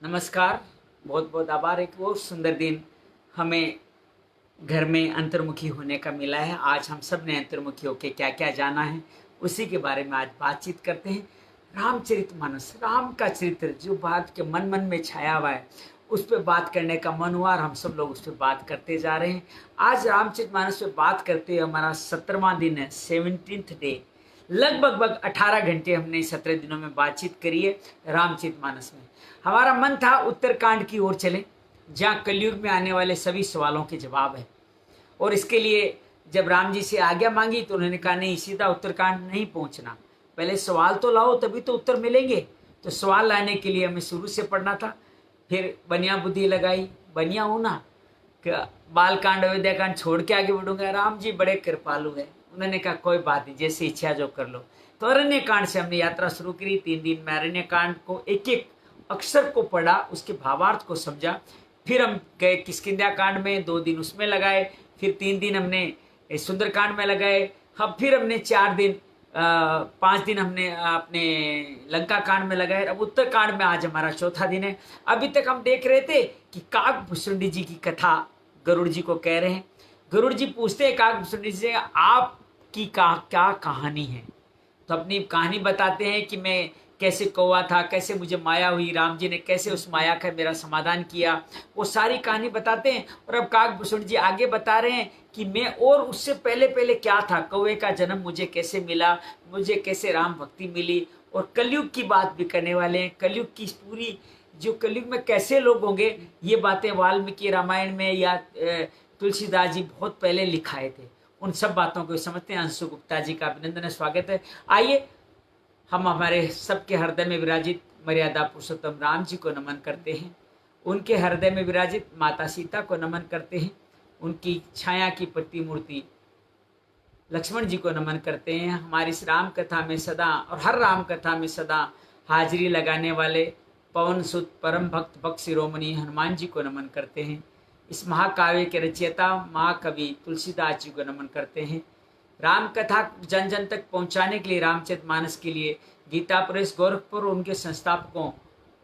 नमस्कार। बहुत बहुत आभार। एक वो सुंदर दिन हमें घर में अंतर्मुखी होने का मिला है। आज हम सब ने अंतर्मुखी होकर क्या क्या जाना है उसी के बारे में आज बातचीत करते हैं। रामचरितमानस, राम का चरित्र जो बात के मन मन में छाया हुआ है उस पर बात करने का मन हुआ और हम सब लोग उस पर बात करते जा रहे हैं। आज रामचरितमानस पे बात करते हुए हमारा 17वां दिन है, 17th डे। लगभग 18 घंटे हमने 17 दिनों में बातचीत करी है रामचरितमानस में। हमारा मन था उत्तरकांड की ओर चले, जहाँ कलयुग में आने वाले सभी सवालों के जवाब है। और इसके लिए जब राम जी से आज्ञा मांगी तो उन्होंने कहा नहीं, सीधा उत्तरकांड नहीं पहुंचना, पहले सवाल तो लाओ तभी तो उत्तर मिलेंगे। तो सवाल लाने के लिए हमें शुरू से पढ़ना था। फिर बनिया बुद्धि लगाई, बनिया हूं ना, बाल कांड अयोध्या कांड छोड़ के आगे बढ़ूंगा। राम जी बड़े कृपालु है, उन्होंने कहा कोई बात नहीं, जैसी इच्छा जो कर लो। तो अरण्य कांड से हमने यात्रा शुरू करी। 3 दिन में अरण्य कांड को एक एक अक्षर को पढ़ा, उसके भावार्थ को समझा। फिर हम गए किष्किंधा कांड में, 2 दिन उसमें लगाए। फिर 3 दिन हमने सुंदरकांड में लगाए। अब फिर हमने 5 दिन हमने अपने लंका कांड में लगाए। अब उत्तर कांड में आज हमारा चौथा दिन है। अभी तक हम देख रहे थे कि काकभूषुंडी जी की कथा गरुड़ जी को कह रहे हैं। गरुड़ जी पूछते हैं काकभूषुंडी जी से, आपकी क्या कहानी है? तो अपनी कहानी बताते हैं कि मैं कैसे कौवा था, कैसे मुझे माया हुई, राम जी ने कैसे उस माया का मेरा समाधान किया, वो सारी कहानी बताते हैं। और अब काकभूषुंडी जी आगे बता रहे हैं कि मैं और उससे पहले पहले क्या था, कौवे का जन्म मुझे कैसे मिला, मुझे कैसे राम भक्ति मिली। और कलयुग की बात भी करने वाले हैं। कलयुग की पूरी जो कलयुग में कैसे लोग होंगे, ये बातें वाल्मीकि रामायण में या तुलसीदास जी बहुत पहले लिखाए थे। उन सब बातों को समझते हैं। अंशु गुप्ता जी का अभिनंदन, स्वागत है। आइए हम हमारे सबके हृदय में विराजित मर्यादा पुरुषोत्तम राम जी को नमन करते हैं। उनके हृदय में विराजित माता सीता को नमन करते हैं। उनकी छाया की प्रतिमूर्ति लक्ष्मण जी को नमन करते हैं। हमारी इस राम कथा में सदा और हर राम कथा में सदा हाजिरी लगाने वाले पवन सुत परम भक्त भक्त शिरोमणि हनुमान जी को नमन करते हैं। इस महाकाव्य के रचयिता महाकवि तुलसीदास जी को नमन करते हैं। राम कथा जन जन तक पहुंचाने के लिए रामचरितमानस के लिए गीता प्रेस गोरखपुर, उनके संस्थापकों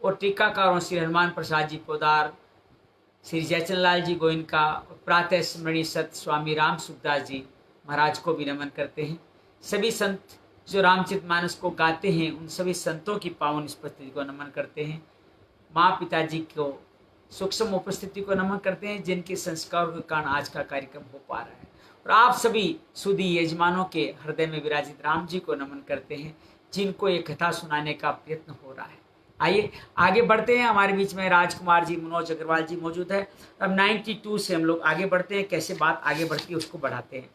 और टीकाकारों श्री हनुमान प्रसाद जी पोदार, श्री जयचंद लाल जी गोइनका, प्रातः स्मरणीय सत स्वामी राम सुखदास जी महाराज को भी नमन करते हैं। सभी संत जो रामचरितमानस को गाते हैं उन सभी संतों की पावन उपस्थिति को नमन करते हैं। माँ पिताजी को सूक्ष्म उपस्थिति को नमन करते हैं, जिनके संस्कारों के कारण आज का कार्यक्रम हो पा रहा है। और आप सभी सुधी यजमानों के हृदय में विराजित राम जी को नमन करते हैं, जिनको ये कथा सुनाने का प्रयत्न हो रहा है। आइए आगे बढ़ते हैं। हमारे बीच में राजकुमार जी, मनोज अग्रवाल जी मौजूद है। अब 92 से हम लोग आगे बढ़ते हैं। कैसे बात आगे बढ़ती है उसको बढ़ाते हैं।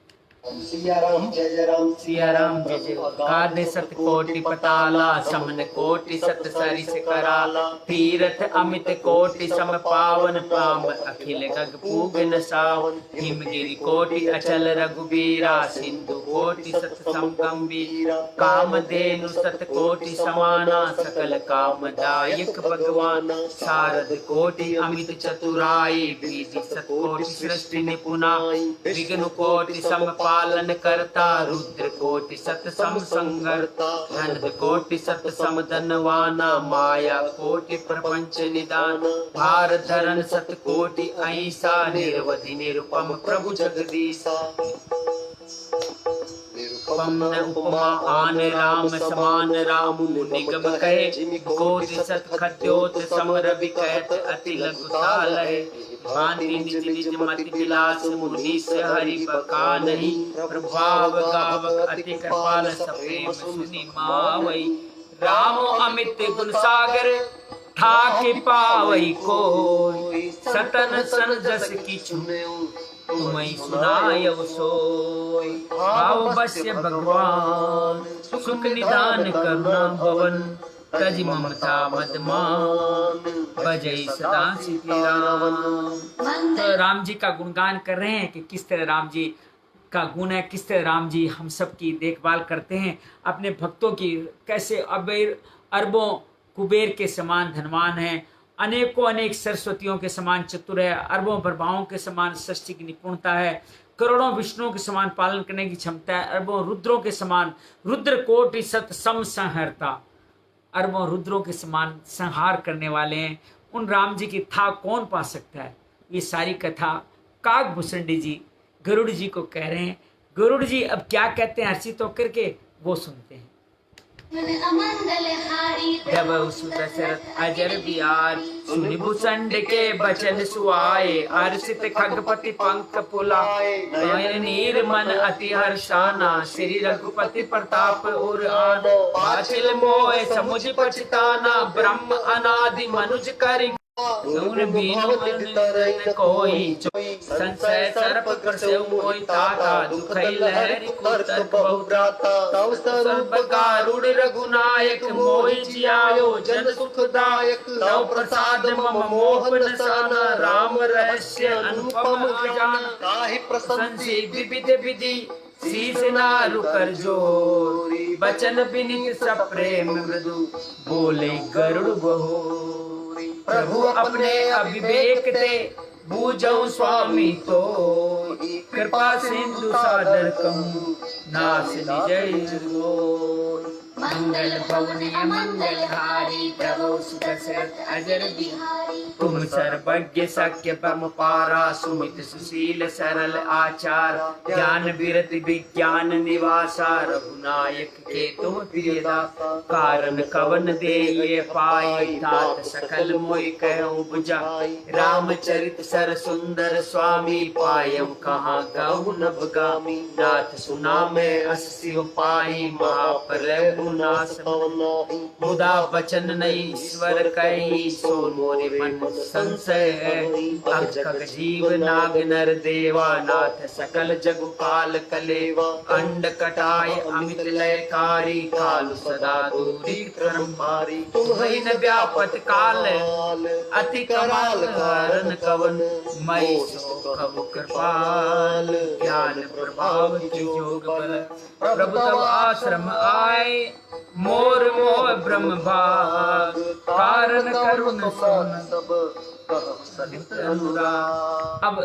सिया राम जय राम सिया राम जय जय। गादे सत कोटि पताला, समन कोटि सत सरिस कराला, तीरथ अमित कोटि सम पावन, पाम अखिल गग पूग न सावन, हिमगिरि कोटि अचल रघुबीरा, सिंधु कोटि सत समगंभीरा, कामधेनु सत कोटि समाना, सकल कामदायक भगवान, शारद कोटि अमित चतुराई, विधि सत कोटि सृष्टि निपुणाई, विघ्न कोटि सम पालन करता, रुद्र कोटि सत सम संगरता, धन कोटि सत सम धनवाना, माया कोटि प्रपंच निदान, भार धरन सत कोटि अहिंसा, निर्वधि निरुपम प्रभु जगदीशा, निरुपम न उपमा आन राम समान, रामु निगम कहे कोटि सत खद्योत सम रवि कहत, अति लघुता लहे भांति निज निज मति विलास, मुनि से हरि बका नहीं, प्रभाव गावक अति कृपाल, सप्रेम सुनि मावई, राम अमित गुण सागर ठाके पावई कोई, सतन सन जस किछु तुम्हें सुनायव सोई, भाव बस्य भगवान सुख निदान करुणा भवन, तज ममता मदमान, बजई सदा सीती राम। तो राम जी का गुणगान कर रहे हैं कि किस तरह राम जी का गुण है, किस तरह राम जी हम सब की देखभाल करते हैं, अपने भक्तों की कैसे अरबों कुबेर के समान धनवान है, अनेकों अनेक सरस्वतियों के समान चतुर है, अरबों प्रभाओं के समान सृष्टि की निपुणता है, करोड़ों विष्णुओं के समान पालन करने की क्षमता है, अरबों रुद्रों के समान रुद्र कोटि सत सम संहरता, अरबों रुद्रों के समान संहार करने वाले हैं। उन राम जी की था कौन पा सकता है। ये सारी कथा काकभूषणी जी गरुड़ जी को कह रहे हैं। गरुड़ जी अब क्या कहते हैं हर्षित होकर के, वो सुनते हैं। जब सुत दशरथ अजर बिहार, सुनि भूषण के बचन सुआए, हर्षित खगपति पंख फुलाए, नयन नीर मन अति हर्षाना, श्री रघुपति प्रताप और आना, बाछिल मोह समुझ पछताना, ब्रह्म अनादि मनुज करि कोई, संशय सर्प करसेउ मोहि ताता, दुखई लहरि कुतर्क बहुराता, तव सर्व गारुड़ रघुनायक, मोहि जियायो जन सुखदायक, तव प्रसाद मम मोह नसाना, राम रहस्य अनुपम अजान, काहि प्रशंसी विविध विधि, शीस नारु कर जोरी, बचन बिनित सप्रेम मृदु, बोले गरुड़ बहोरी। प्रभु अपने अविवेक ते, बूझऊ स्वामी तो, कृपा सिंधु सादर कहूँ, नास निज गोर। मंगल भवनीय मंगल हारी, प्रभु सुत दशरथ अजर बिहारी, तुम सर्वज्ञ सख्य परम पारा, सुमित सुशील सरल आचार, ज्ञान विरति विज्ञान निवासा, रघुनायक के तुम प्रिय दासा, कारण कवन दे ये पाई, तात सकल मोहि कहूँ बुझाई, रामचरित सर सुंदर स्वामी, पायम कहाँ गहु नभ गामी, नाथ सुना मैं अस सिव पाई, महाप्रलय नाश पवनाहि, मुदा बचन नहीं ईश्वर कही, सो मोरे मन संशय है, अग जीव नाग नर देवा, नाथ सकल जगु काल कलेवा, अंड कटाय अमित लयकारी, काल सदा दूरी क्रमहारी, तुम्हि न व्यापत काल अति कराल, कारण कवन मई सो कबु कृपाल, ज्ञान प्रभाव जोग बल, प्रभु तव आश्रम आए, मोर मोह ब्रह्म भाग, कारण करुण सोन सब अनुराग। अब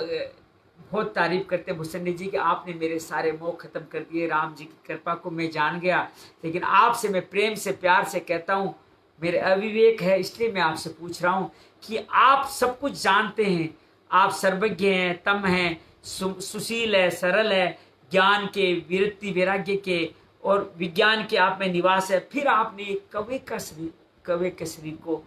बहुत तारीफ करते भूषणी जी कि आपने मेरे सारे मोह खत्म कर दिए, राम जी की कृपा को मैं जान गया, लेकिन आपसे मैं प्रेम से प्यार से कहता हूँ, मेरे अविवेक है, इसलिए मैं आपसे पूछ रहा हूँ कि आप सब कुछ जानते हैं, आप सर्वज्ञ हैं, तम हैं, सुशील है, सरल है, ज्ञान के, विरक्ति वैराग्य के और विज्ञान के आप में निवास है, फिर आपने कौवे के शरीर को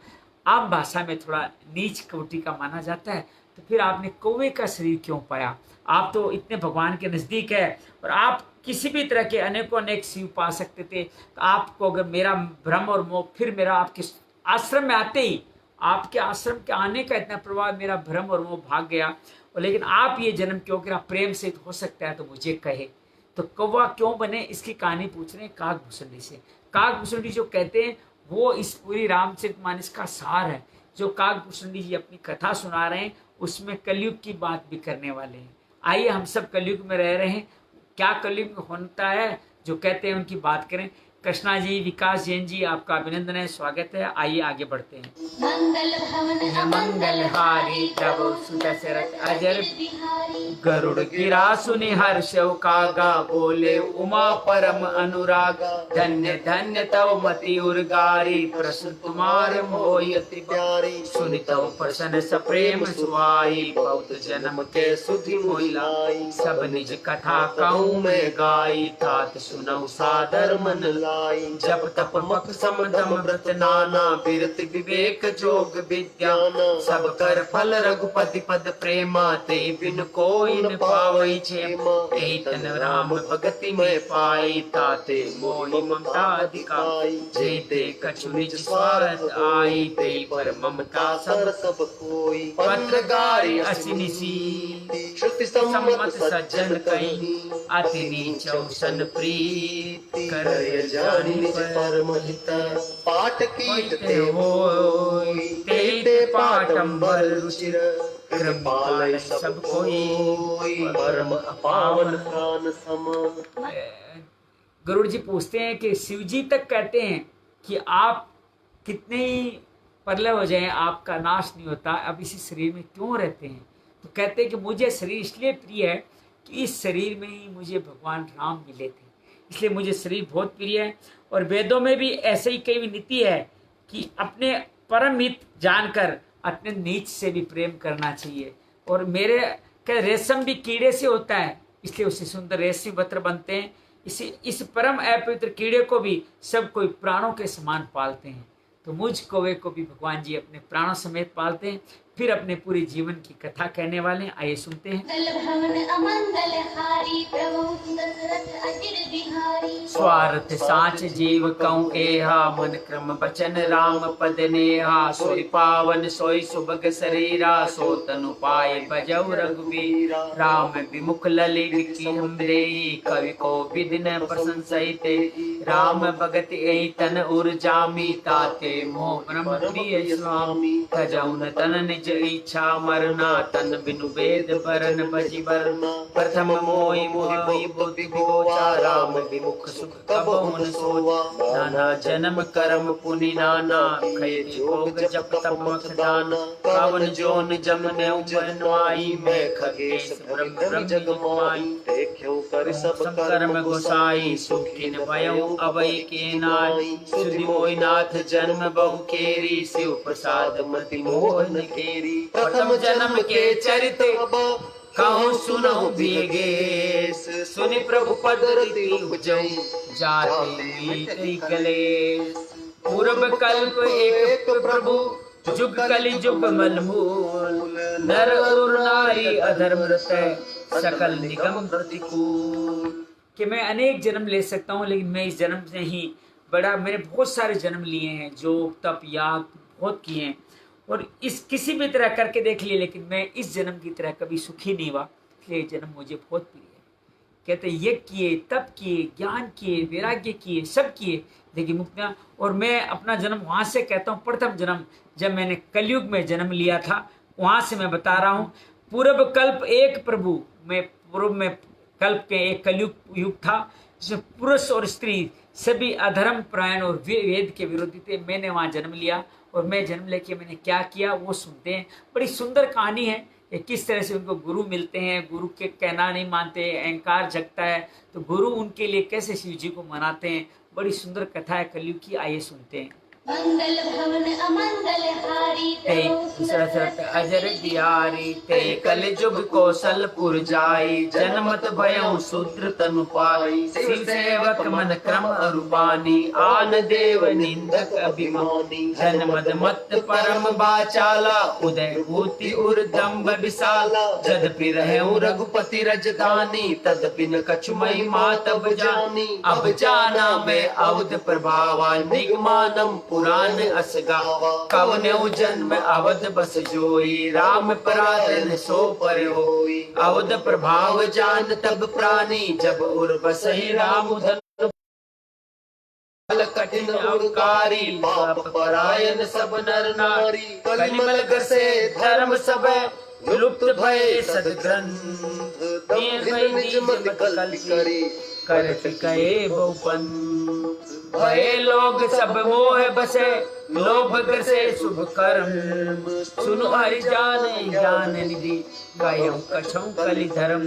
आम भाषा में थोड़ा नीच कोटि का माना जाता है, तो फिर आपने कौवे का शरीर क्यों पाया? आप तो इतने भगवान के नज़दीक है और आप किसी भी तरह के अनेकों अनेक शिव पा सकते थे। तो आपको अगर मेरा भ्रम और मोह, फिर मेरा आपके आश्रम में आते ही, आपके आश्रम के आने का इतना प्रभाव, मेरा भ्रम और मोह भाग गया। और लेकिन आप ये जन्म क्यों करा? प्रेम से हो सकता है तो मुझे कहे, तो कौवा क्यों बने, इसकी कहानी पूछ रहे हैं काकभूषणी से। काकभूषणी जो कहते हैं वो इस पूरी रामचरितमानस का सार है। जो काकभूषणी जी अपनी कथा सुना रहे हैं उसमें कलयुग की बात भी करने वाले हैं। आइए, हम सब कलयुग में रह रहे हैं, क्या कलयुग में होता है जो कहते हैं उनकी बात करें। कृष्णा जी, विकास जैन जी, आपका अभिनंदन है, स्वागत है। आइए आगे बढ़ते हैं। मंगल हारी प्रभु सुत दशरथ अजर बिहारी, गरुड़ गिरा सुनि हर्ष कागा, बोले उमा परम अनुरागा, धन्य धन्य तव मति उर्गारी, प्रश्न तुम्हारे मोहि अति प्यारी, सुनि तव प्रसन्न सप्रेम सुहाई, बहुत जन्म के सुधि मोहि लाई, सब निज कथा कहूँ मैं गाई, तात सुनऊ सादर मन लाई, जप तप मख समदम व्रत नाना, बिरत विवेक जोग विज्ञान, सब कर फल रघुपति पद प्रेमा, ते बिन कोई न पावई क्षेमा, एहि तन राम भगति में पाई, ताते मोहि ममता अधिकाई, जेते कछु निज स्वार्थ आई, ते पर ममता सब सब कोई, पत्रगारी असिनिसी, श्रुति सम्मत सज्जन कई, अति नीच सन प्रीत, कर जानि परम हित, पाठ कीटते होय, तेते पाटंबर रुचिर, कृपालय सब कोई, परम पावन प्राण सम। गरुड़ जी पूछते हैं कि शिव जी तक कहते हैं कि आप कितने ही परलय हो जाएं, आपका नाश नहीं होता, अब इसी शरीर में क्यों रहते हैं? तो कहते हैं कि मुझे शरीर इसलिए प्रिय है कि इस शरीर में ही मुझे भगवान राम मिले थे, इसलिए मुझे शरीर बहुत प्रिय है। और वेदों में भी ऐसे ही कई नीति है कि अपने परम हित जानकर अत्यंत नीच से भी प्रेम करना चाहिए। और मेरे क्या रेशम भी कीड़े से होता है, इसलिए उससे सुंदर रेशमी वस्त्र बनते हैं। इस परम अपवित्र कीड़े को भी सब कोई प्राणों के समान पालते हैं, तो मुझ कौवे को भी भगवान जी अपने प्राणों समेत पालते हैं। फिर अपने पूरे जीवन की कथा कहने वाले हैं, आइए सुनते हैं। स्वार्थ साच जीव कऊं एहा, मन क्रम बचन राम पद नेहा। सोई पावन सोई सुभग शरीरा, सो तनु पाए बजौ रघुवीरा। राम विमुख ललित की हम देई, कवि को विदिन प्रशंसिते। राम भगत एहि तन उर्जामी, ताते मोह ब्रह्म प्रिय स्वामी। तजौन तन निज इच्छा मरना, तन बिनु वेद बरन बजी बरना। प्रथम मोहि मोहि बुद्धि विगोचा, राम विमुख सुख कबहुँ न सोवा। नाना जन्म कर्म पुनि नाना, खय भोग जप तप मख दाना। पावन जोन जम नेउ बनवाई, मैं खगेश ब्रह्म ब्रह्म जग माई। देखियो कर सब कर्म गोसाई, सुखिन भयउ अवै के नाई। सुधि मोहि नाथ जन्म बहु केरी, शिव प्रसाद मति मोहन केरी। प्रथम जन्म के चरित कहूँ सुनहु भीगेश, सुनि प्रभु पद रति उपजई, जाते मीतई कलेश। पूर्व कल्प एक प्रभु, जुग कलि जुग मलमूल। नर और नारी अधर्म रतै, सकल निगम प्रतिकूल। कि मैं अनेक जन्म ले सकता हूँ, लेकिन मैं इस जन्म से ही बड़ा, मैंने बहुत सारे जन्म लिए हैं, जो तप याग बहुत किए हैं, और इस किसी भी तरह करके देख लिए, लेकिन मैं इस जन्म की तरह कभी सुखी नहीं हुआ, इसलिए ये जन्म मुझे बहुत प्रिय है। कहते यज्ञ किए, तप किए, ज्ञान किए, वैराग्य किए, सब किए, लेकिन मुक्तियाँ। और मैं अपना जन्म वहाँ से कहता हूँ, प्रथम जन्म जब मैंने कलयुग में जन्म लिया था, वहाँ से मैं बता रहा हूँ। पूर्व कल्प एक प्रभु, मैं पूर्व में कल्प के एक कलयुग युग था, जिसमें पुरुष और स्त्री सभी अधर्म प्रायण और वेद के विरोधी थे। मैंने वहाँ जन्म लिया, और मैं जन्म लेके मैंने क्या किया वो सुनते हैं। बड़ी सुंदर कहानी है कि किस तरह से उनको गुरु मिलते हैं, गुरु के कहना नहीं मानते, अहंकार जगता है, तो गुरु उनके लिए कैसे शिव जी को मनाते हैं। बड़ी सुंदर कथा है कलयुग की, आइए सुनते हैं। मंगल भवन अमंगल हारी, ते सरसत अजर बिहारी। ते कल जुग कौशलपुर जाई, जनमत भयउ शूद्र तनु पाई। शिव सेवक मन क्रम अरुबानी, आन देव निंदक अभिमानी। जनमद मत परम बाचाला, उदय भूति उर्दम्ब विशाला। जदपि रहउ रघुपति रजधानी, तदपि न कछु महिमा तब जानी। अब जाना मैं अवध प्रभावा, निगमानम पुराण असगावा। कवनेउ जन्म अवध बस जोई, राम पराधन सो पर होई। अवध प्रभाव जान तब प्राणी, जब उर बसहि राम धन। कठिन अवकारी, पाप परायण सब नर नारी। कलिमल गसे धर्म सब, लुप्त भय सदग्रंथ। दीन निज मत कल्पि करी, करत कहे बहुपन। भय लोग सब मोह बसे, लोभ ग्रसे शुभ कर्म। सुनो हरि जाने ज्ञान निधि, गयं कछौ कलि धर्म।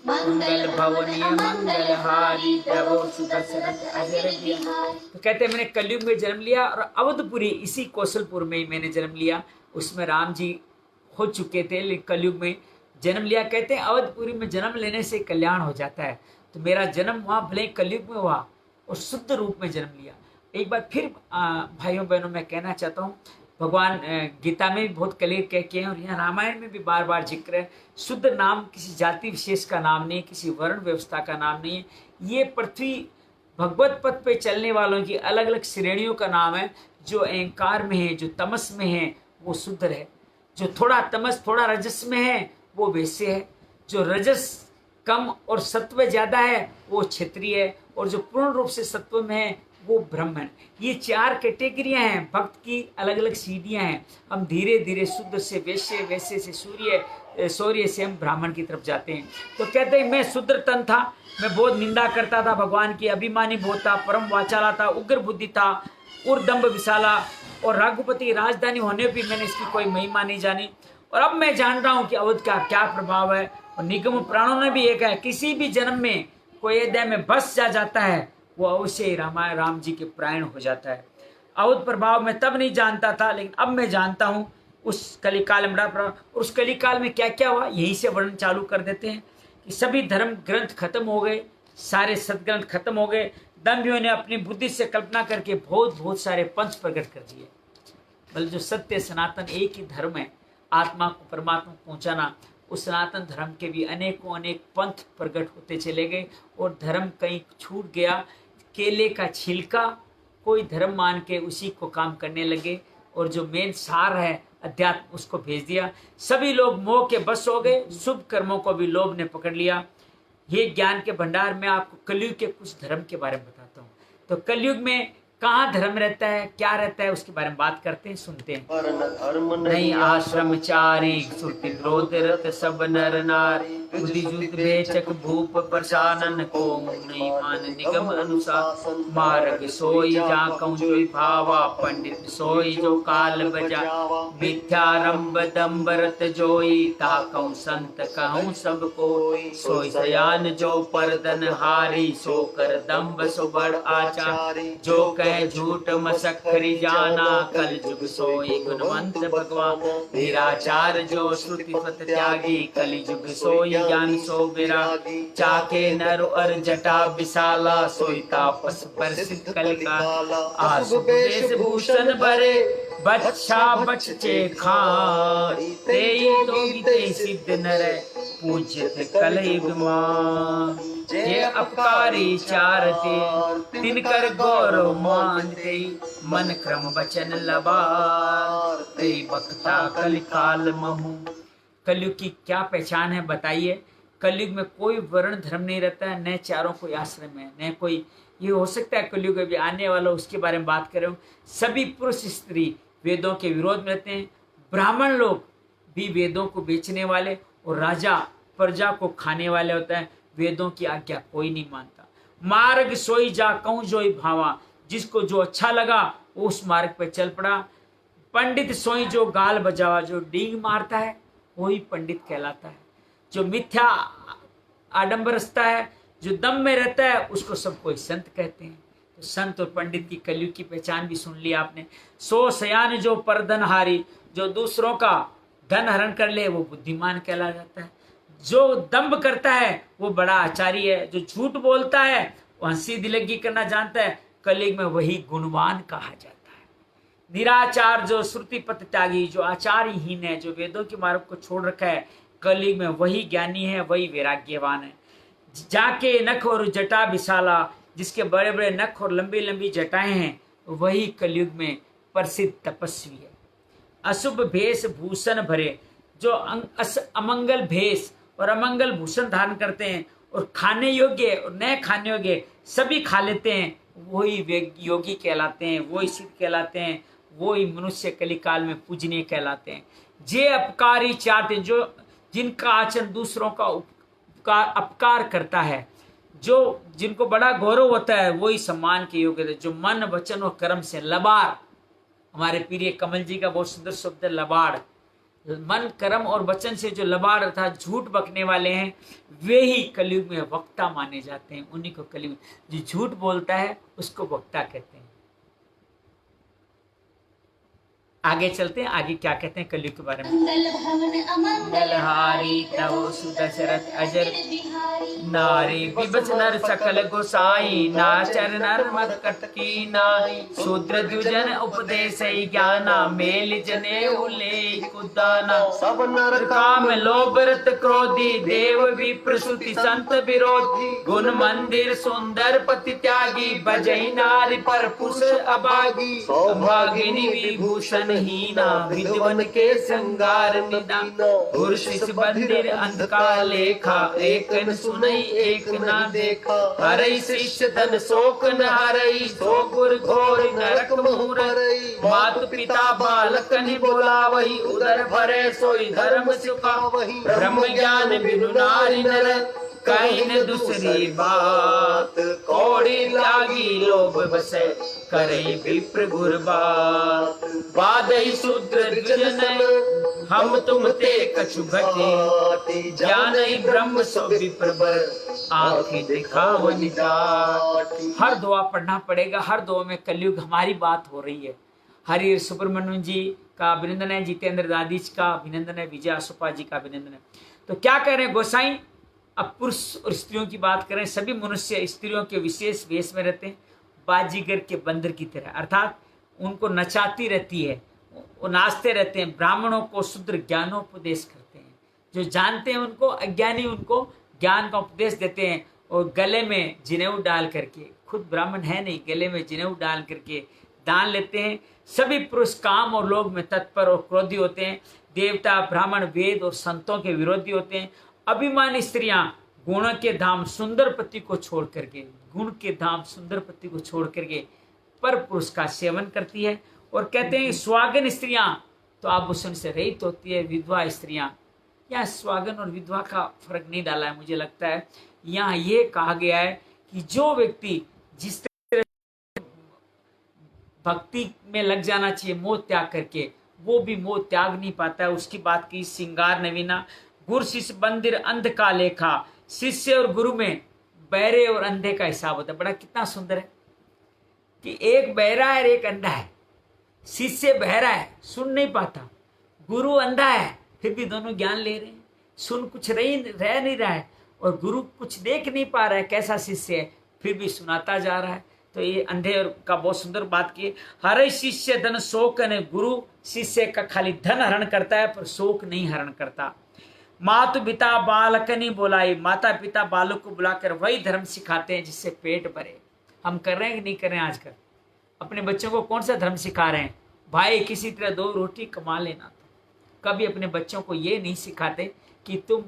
मंगल भवनीय मंगल हारी, प्रभु सुदर्शन अजर बिहारी। तो कहते हैं मैंने कलयुग में जन्म लिया, और अवधपुरी इसी कौशलपुर में ही मैंने जन्म लिया। उसमें राम जी हो चुके थे, लेकिन कलयुग में जन्म लिया। कहते हैं अवधपुरी में जन्म लेने से कल्याण हो जाता है, तो मेरा जन्म वहाँ भले कलयुग में हुआ और शुद्ध रूप में जन्म लिया। एक बार फिर भाइयों बहनों मैं कहना चाहता हूँ, भगवान गीता में भी बहुत क्लियर कह के हैं, और यहाँ रामायण में भी बार बार जिक्र है। शुद्ध नाम किसी जाति विशेष का नाम नहीं, किसी वर्ण व्यवस्था का नाम नहीं है। ये पृथ्वी भगवत पथ पे चलने वालों की अलग अलग श्रेणियों का नाम है। जो अहंकार में है, जो तमस में है, वो शुद्र है। जो थोड़ा तमस थोड़ा रजस में है, वो वैश्य है। जो रजस कम और सत्व ज्यादा है, वो क्षत्रिय है। और जो पूर्ण रूप से सत्व में है, वो ब्राह्मण। ये चार कैटेगरियां हैं, भक्त की अलग अलग सीढ़ियां हैं। हम धीरे धीरे शुद्ध से वैश्य, वैश्य से सूर्य, सूर्य से हम ब्राह्मण की तरफ जाते हैं। तो कहते हैं मैं शूद्र तन था, मैं बहुत निंदा करता था भगवान की, अभिमानी बहुत था, परम वाचाला था, उग्र बुद्धि था, उर्दम्ब विशाला, और रघुपति राजधानी होने भी मैंने इसकी कोई महिमा नहीं जानी। और अब मैं जान रहा हूँ कि अवध का क्या प्रभाव है। और निगम प्राणों ने भी एक है, किसी भी जन्म में कोई अध्याय में बस जाता है, वो अवश्य ही राम जी के प्राण हो जाता है। अवध प्रभाव मैं तब नहीं जानता था, लेकिन अब मैं जानता हूँ उस कलिकाल में बड़ा प्रभाव। और उस कलिकाल में क्या क्या हुआ यहीं से वर्णन चालू कर देते हैं कि सभी धर्म ग्रंथ खत्म हो गए, सारे सदग्रंथ खत्म हो गए। दम्भियों ने अपनी बुद्धि से कल्पना करके बहुत बहुत सारे पंथ प्रकट कर दिए। बल्कि जो सत्य सनातन एक ही धर्म है, आत्मा को परमात्मा को पहुंचाना, उस सनातन धर्म के भी अनेकों अनेक पंथ प्रकट होते चले गए और धर्म कहीं छूट गया। केले का छिलका कोई धर्म मान के उसी को काम करने लगे और जो मेन सार है अध्यात्म उसको भेज दिया। सभी लोग मोह के बस हो गए, शुभ कर्मों को भी लोभ ने पकड़ लिया। ये ज्ञान के भंडार में आपको कलयुग के कुछ धर्म के बारे में बताता हूँ। तो कलयुग में कहाँ धर्म रहता है, क्या रहता है, उसके बारे में बात करते हैं, सुनते हैं। नहीं आश्रम चारी श्रुति विरोध रत सब नर नारी, बुद्धि जुत बेचक भूप प्रसानन को नहीं मान निगम अनुसार, मार्ग सोई जा कहूँ जोई भावा, पंडित सोई जो काल बजा, मिथ्यारंभ दम्भ रत जोई, ता कहूँ संत कहूँ सब कोई, सोई सयान जो परदन हारी, सो कर दम्भ सो बड़ आचार, जो कह झूठ मसखरी जाना, कल जुग सोई गुणवंत भगवान, निराचार जो श्रुति पथ त्यागी, कलि जुग सोई ज्ञान सो विरागी, चाके नर और जटा विशाला, सोई तापस बरसित कलिकाला, आसु वेश भूषण भरे, बच्चा बच्चे खाई, तेई दोगी तेई सिद्ध नर, पूज्यत कलयुग मां, जे अपकारी चारते, तिनकर गौरव मानते, मन क्रम वचन लबार, ते बक्ता कलिकाल महु। कलयुग की क्या पहचान है बताइए। कलयुग में कोई वर्ण धर्म नहीं रहता है, न चारों कोई आश्रम है, न कोई ये हो सकता है कलयुग अभी आने वाला उसके बारे में बात कर रहे हो। सभी पुरुष स्त्री वेदों के विरोध में रहते हैं। ब्राह्मण लोग भी वेदों को बेचने वाले और राजा प्रजा को खाने वाले होता है। वेदों की आज्ञा कोई नहीं मानता। मार्ग सोई जा कहूँ जोई भावा, जिसको जो अच्छा लगा वो उस मार्ग पे चल पड़ा। पंडित सोई जो गाल बजावा, जो डींग मारता है वही पंडित कहलाता है। जो मिथ्या आडंबर रचता है, जो दम में रहता है, उसको सब कोई संत कहते हैं। तो संत और पंडित की कलयुग की पहचान भी सुन ली आपने। सो सयान जो परधनहारी, जो दूसरों का धन हरण कर ले वो बुद्धिमान कहला जाता है। जो दंभ करता है वो बड़ा आचारी है। जो झूठ बोलता है वो हंसी दिलगी करना जानता है, कलयुग में वही गुणवान कहा जाता है। निराचार जो श्रुति पथ त्यागी, जो आचारहीन है, जो वेदों के मार्ग को छोड़ रखा है, कलयुग में वही ज्ञानी है, वही वैराग्यवान है। जाके नख और जटा विशाला, जिसके बड़े बड़े नख और लंबी लंबी जटाएं हैं, वही कलयुग में प्रसिद्ध तपस्वी है। अशुभ भेष भूषण भरे, जो अमंगल भेष और अमंगल भूषण धारण करते हैं और खाने योग्य और न खाने योग्य सभी खा लेते हैं, वही योगी कहलाते हैं, वही सिद्ध कहलाते हैं, वही मनुष्य कलिकाल में पूजनीय कहलाते हैं। जे अपकारी चाहते, जो जिनका आचरण दूसरों का अपकार करता है, जो जिनको बड़ा गौरव होता है, वही सम्मान के योग्य है। जो मन वचन और कर्म से लबाड़, हमारे प्रिय कमल जी का बहुत सुंदर शब्द है लबाड़। मन कर्म और वचन से जो लबाड़ अर्थात झूठ बकने वाले हैं, वे ही कलयुग में वक्ता माने जाते हैं। उन्हीं को कलयुग, जो झूठ बोलता है उसको वक्ता कहते हैं। आगे चलते हैं, आगे क्या कहते हैं कलयुग के बारे में। मंगलहारी तव सुदशरथ अजर, नारी विभस नर सकल गोसाई, नाचर नर मत कटकी नारी, शूद्र द्विजन उपदेश ज्ञाना, मेल जने उले कुदाना, सब नर काम लोभ रत क्रोधी, देव विप्र श्रुति संत विरोधी, गुण मंदिर सुंदर पति त्यागी, बजई नारी पर पुरुष अभागी, सौभागिनी विभूषण हीना, विद्वन के श्रृंगार निदान, पुरुष मंदिर अंधकार लेखा, एक न सुनई एक न देखा, हरई शिष्य धन शोक न हरई, सो गुर घोर नरक मुहरई, मातु पिता बालक नि बोला वही, उदर भरे सोई धर्म सुखा वही, ब्रह्म ज्ञान बिनु नारी नर, कहीं न दूसरी बात, कौड़ी त्यागी लोभ बसे, करई विप्र गुरबात, बादई शूद्र द्विजन, हम तुम ते कछु घटे, ज्ञानई ब्रह्म सो विप्र बर, आंखें दिखाओ निजात। हर दुआ पढ़ना पड़ेगा, हर दुआ में कलयुग हमारी बात हो रही है। हरि सुब्रमण्यम जी का अभिनंदन है, जितेंद्र दादीज का अभिनंदन है, विजय सुपा जी का अभिनंदन है। तो क्या कह रहे हैं गोसाई, अब पुरुष और स्त्रियों की बात करें, सभी मनुष्य स्त्रियों के विशेष वेश में रहते हैं, बाजीगर के बंदर की तरह, अर्थात उनको नचाती रहती है, वो नाचते रहते हैं। ब्राह्मणों को शुद्र ज्ञानोपदेश करते हैं, जो जानते हैं उनको, अज्ञानी उनको ज्ञान का उपदेश देते हैं, और गले में जनेऊ डाल करके, खुद ब्राह्मण है नहीं, गले में जनेऊ डाल करके दान लेते हैं। सभी पुरुष काम और लोभ में तत्पर और क्रोधी होते हैं, देवता ब्राह्मण वेद और संतों के विरोधी होते हैं। अभिमानी स्त्रियां गुणों के धाम सुंदर पति को छोड़ करके, गुण के धाम सुंदर पति को छोड़ करके पर पुरुष का सेवन करती है। और कहते हैं स्वागन स्त्रियां तो आभूषण से रहित होती है, विधवा स्त्रियां, यहाँ स्वागन और विधवा का फर्क नहीं डाला है, मुझे लगता है यहाँ ये कहा गया है कि जो व्यक्ति जिस तरह भक्ति में लग जाना चाहिए मोह त्याग करके, वो भी मोह त्याग नहीं पाता है। उसकी बात की सिंगार नवीना, गुरु शिष्य मंदिर अंध का लेखा, शिष्य और गुरु में बहरे और अंधे का हिसाब होता है। बड़ा कितना सुंदर है कि एक बहरा है और एक अंधा है, शिष्य बहरा है सुन नहीं पाता, गुरु अंधा है फिर भी दोनों ज्ञान ले रहे हैं, सुन कुछ रह नहीं रहा है, और गुरु कुछ देख नहीं पा रहा है कैसा शिष्य है फिर भी सुनाता जा रहा है। तो ये अंधे का बहुत सुंदर बात की, हर शिष्य धन शोक ने, गुरु शिष्य का खाली धन हरण करता है पर शोक नहीं हरण करता। मातु पिता बालक नहीं बोलाई, माता पिता बालक को बुलाकर वही धर्म सिखाते हैं जिससे पेट भरे। हम कर रहे हैं कि नहीं कर रहे हैं? आजकल अपने बच्चों को कौन सा धर्म सिखा रहे हैं? भाई किसी तरह 2 रोटी कमा लेना। कभी अपने बच्चों को ये नहीं सिखाते कि तुम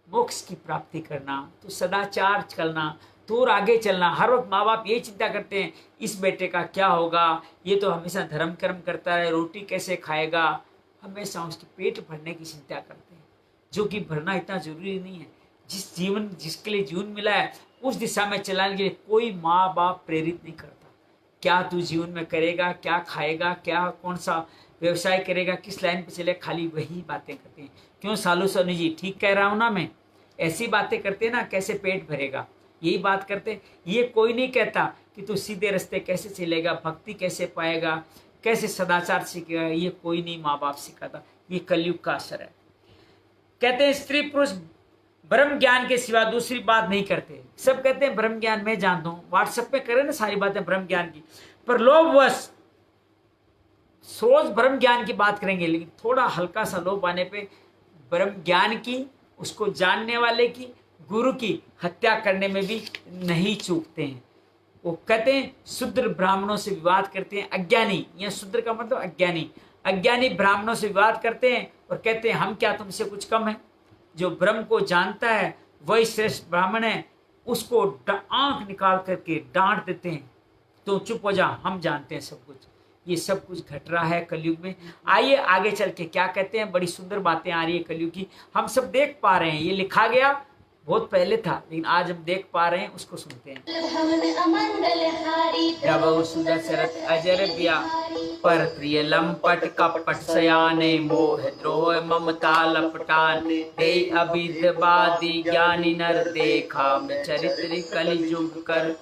मोक्ष की प्राप्ति करना, तो सदाचार करना, तो और आगे चलना। हर वक्त माँ बाप ये चिंता करते हैं इस बेटे का क्या होगा, ये तो हमेशा धर्म कर्म करता है, रोटी कैसे खाएगा, हमेशा उसके पेट भरने की चिंता करते हैं, जो कि भरना इतना जरूरी नहीं है। जिसके लिए जीवन मिला है उस दिशा में चलाने के लिए कोई माँ बाप प्रेरित नहीं करता। क्या तू जीवन में करेगा, क्या खाएगा, क्या कौन सा व्यवसाय करेगा, किस लाइन पे चले, खाली वही बातें करते हैं। क्यों सालू सोनी जी, ठीक कह रहा हूँ ना मैं? ऐसी बातें करते ना, कैसे पेट भरेगा, यही बात करते। ये कोई नहीं कहता कि तू सीधे रास्ते कैसे चलेगा, भक्ति कैसे पाएगा, कैसे सदाचार सीखेगा, ये कोई नहीं माँ बाप सिखाता। ये कलयुग का असर है। कहते हैं स्त्री पुरुष ब्रह्म ज्ञान के सिवा दूसरी बात नहीं करते। सब कहते हैं ब्रह्म ज्ञान मैं जानता हूँ, व्हाट्सएप पे करें ना सारी बातें ब्रह्म ज्ञान की, पर लोभवश रोज ब्रह्म ज्ञान की बात करेंगे, लेकिन थोड़ा हल्का सा लोभ आने पे ब्रह्म ज्ञान की, उसको जानने वाले की, गुरु की हत्या करने में भी नहीं चूकते हैं। वो कहते हैं शूद्र ब्राह्मणों से विवाद करते हैं, अज्ञानी, यह शूद्र का मतलब अज्ञानी ब्राह्मणों से विवाद करते हैं और कहते हैं हम क्या तुमसे कुछ कम है। जो ब्रह्म को जानता है वही श्रेष्ठ ब्राह्मण है, उसको आंख निकाल करके डांट देते हैं, तो चुप हो जा, हम जानते हैं सब कुछ। ये सब कुछ घट रहा है कलयुग में। आइए आगे चल के क्या कहते हैं, बड़ी सुंदर बातें आ रही है कलयुग की, हम सब देख पा रहे हैं। ये लिखा गया बहुत पहले था, लेकिन आज हम देख पा रहे हैं, उसको सुनते हैं। अजर बिया पर प्रिय लंपट कपट सयाने, मोह द्रोह ममता लपटान, दे अभिदवादी ज्ञानी नर देखा, चरित्र कलिजुग कर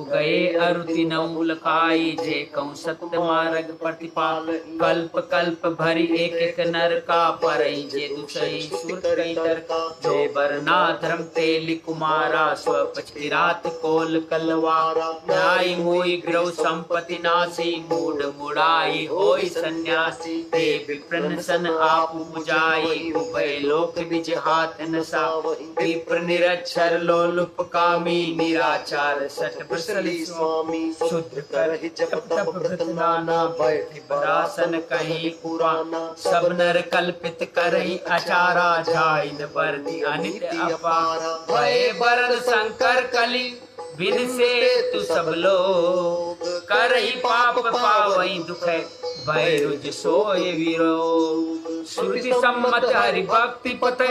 गए अरुति नौलकाई, जे कहूँ सत्य मार्ग प्रतिपाल, कल्प कल्प भरी एक एक नर का, परई जे दुसई सुर कई तर, जो बरना धर्म तेली कुमारा, स्वपच किरात कोल कलवारा, न्याय मोई ग्रह संपत्ति नासी, मूड मुड़ाई होई सन्यासी, देव विप्रन आप मुजाई, उभय लोक निज हाथ नसा, विप्र निरक्षर लोलुपकामी, निराचार सठ बसली स्वामी, शुद्ध कर जप तप व्रत नाना, बैठ बरासन कहीं पुराना, सब नर कल्पित करई आचारा, जाइन वर्दी अनित अपारा, भय बरन शंकर कली विन से तू सब लोग, करई पाप पावई दुख भय रुज सोय विरो, श्रुति सम्मत हरि भक्ति पथ,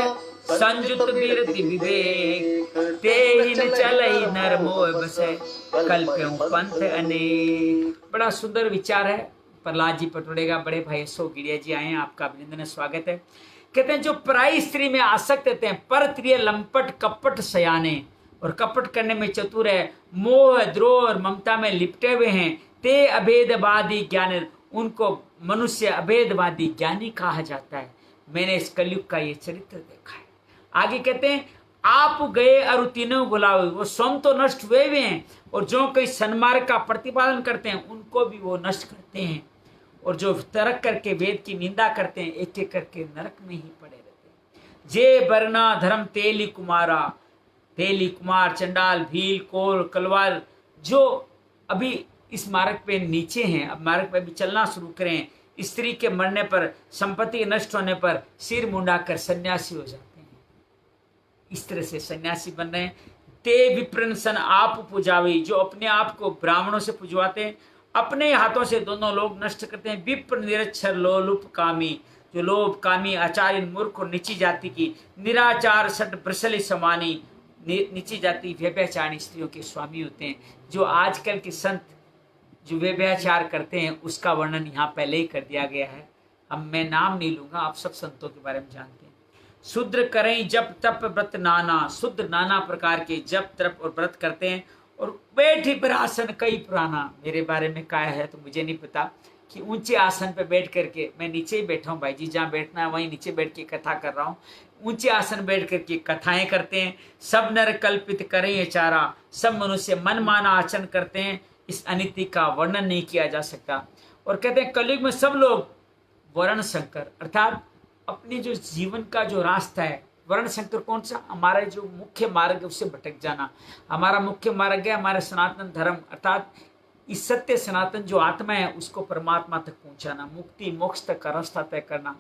संजुत बिरति विवेक, तेहिन चलई नर मोह बसे, कल्प्यों पंथ अनेक। बड़ा सुंदर विचार है। प्रहलाद जी पटोड़ेगा, बड़े भाई सो गिरिया जी आए हैं, आपका अभिनंदन स्वागत है। कहते हैं जो पराई स्त्री में आसक्त रहते हैं, पर प्रिय लंपट कपट सयाने, और कपट करने में चतुर है, मोह द्रोह और ममता में लिपटे हुए हैं, ते अभेदवादी ज्ञान, उनको मनुष्य अभेदवादी ज्ञानी कहा जाता है। मैंने इस कलयुग का ये चरित्र देखा है। आगे कहते हैं आप गए और तीनों बुलाओ, वो स्वयं तो नष्ट हुए हुए हैं और जो कई सन्मार्ग का प्रतिपादन करते हैं उनको भी वो नष्ट करते हैं, और जो तर्क करके वेद की निंदा करते हैं एक एक करके नरक में ही पड़े रहते हैं। जे बरना धर्म तेली कुमारा, तेली कुमार, चंडाल, भील, कोल, कलवार, जो अभी इस मार्ग पे नीचे हैं, अब मार्ग पे भी चलना शुरू करें, स्त्री के मरने पर, संपत्ति नष्ट होने पर सिर मुंडाकर सन्यासी हो जाते हैं। इस तरह से सन्यासी बन रहे हैं। ते विप्रन सन आप पुजावी, जो अपने आप को ब्राह्मणों से पुजवाते हैं, अपने हाथों से दोनों लोग नष्ट करते हैं। विप्र निरक्षर लोलुप कामी, जो लोभ कामी आचार्य मूर्ख और नीची जाति की, निराचार सट ब्रसली समानी, नीची जाति व्यभिचारिणी स्त्रियों के स्वामी होते हैं। जो आजकल के संत जो व्यभिचार करते हैं उसका वर्णन यहाँ पहले ही कर दिया गया है। अब मैं नाम नहीं लूंगा, आप सब संतों के बारे में जानते हैं। शूद्र करें जप तप व्रत नाना, शूद्र नाना प्रकार के जप तप और व्रत करते हैं, और बैठी पर आसन कई पुराना। मेरे बारे में क्या है तो मुझे नहीं पता कि ऊंचे आसन पे बैठ करके, मैं नीचे ही बैठा हूँ भाई जी, जहाँ बैठना है वहीं नीचे बैठ के कथा कर रहा हूँ। ऊंचे आसन बैठ करके कथाएं करते हैं। सब नर कल्पित करें ये चारा, सब मनुष्य मन माना आचरण करते हैं। इस अनिति का वर्णन नहीं किया जा सकता। और कहते हैं कलयुग में सब लोग वर्ण शंकर, अर्थात अपने जो जीवन का जो रास्ता है, वर्ण शंकर कौन सा, हमारा जो मुख्य मार्ग है उससे भटक जाना। हमारा मुख्य मार्ग है हमारे सनातन धर्म, अर्थात इस सत्य सनातन जो आत्मा है उसको परमात्मा तक पहुंचाना, मुक्ति मोक्ष तक का रास्ता तय करना।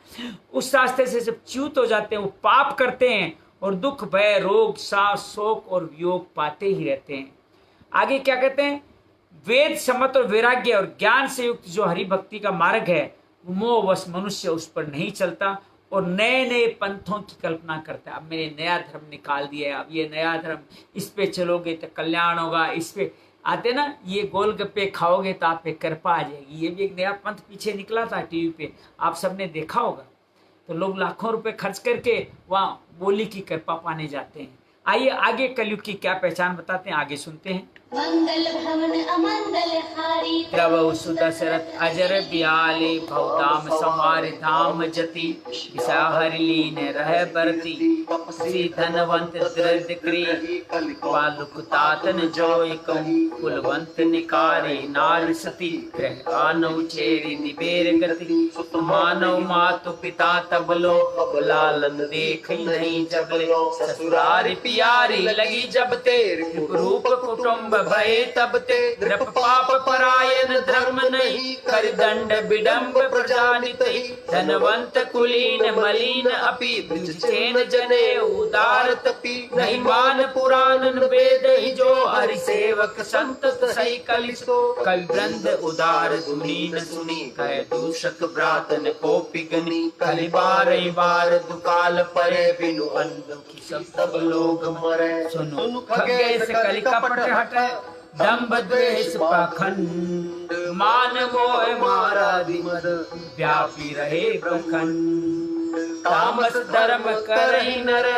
उस रास्ते से जब च्युत हो जाते हैं वो पाप करते हैं और दुख भय रोग सास शोक और वियोग पाते ही रहते हैं। आगे क्या कहते हैं, वेद समत और वैराग्य और ज्ञान से युक्त जो हरि भक्ति का मार्ग है वो मोहवश मनुष्य उस पर नहीं चलता और नए नए पंथों की कल्पना करता है। अब मैंने नया धर्म निकाल दिया है, अब ये नया धर्म, इस पे चलोगे तो कल्याण होगा, इस पे आते ना ये गोलगप्पे खाओगे तो आप पे कृपा आ जाएगी। ये भी एक नया पंथ पीछे निकला था टीवी पे, आप सबने देखा होगा। तो लोग लाखों रुपए खर्च करके वहाँ बोली की कृपा पाने जाते हैं। आइए आगे कलयुग की क्या पहचान बताते हैं, आगे सुनते हैं। मंगल भवन अमंगल हारी, प्रभु सुदशरथ अजर बियाले, भवधाम संवार धाम जति, विषा हरि लीन रह बरती, श्री धनवंत दृढ़ क्री, बालुक तातन जोय कहूँ, कुलवंत निकारे नार सती, ग्रह आनव चेरी निबेर गति, मानव मातु पिता तबलो, लालन देख नहीं जबले, ससुरारी पियारी लगी जब ते, रूप कुटुंब भय तब ते, नृप पाप परायण धर्म नहीं, कर दंड विडम्ब प्रजानित, धनवंत कुलीन मलिन अपि, द्विजेन जने उदार तपि, नहीं मान पुराणन वेद ही जो, हरि सेवक संत सही कलिसो, कवि वृंद उदार दुनीन सुनी, कह दूषक ब्रातन को पिगनी, कलि बार दुकाल परे, बिनु अन्न की सब लोग मरे, सुनो खगेश कलि कपट हटे, दंभ द्वेष पाखंड, मान मोह मारा दिमद, व्यापी रहे प्रखंड, तामस धर्म करहि नर,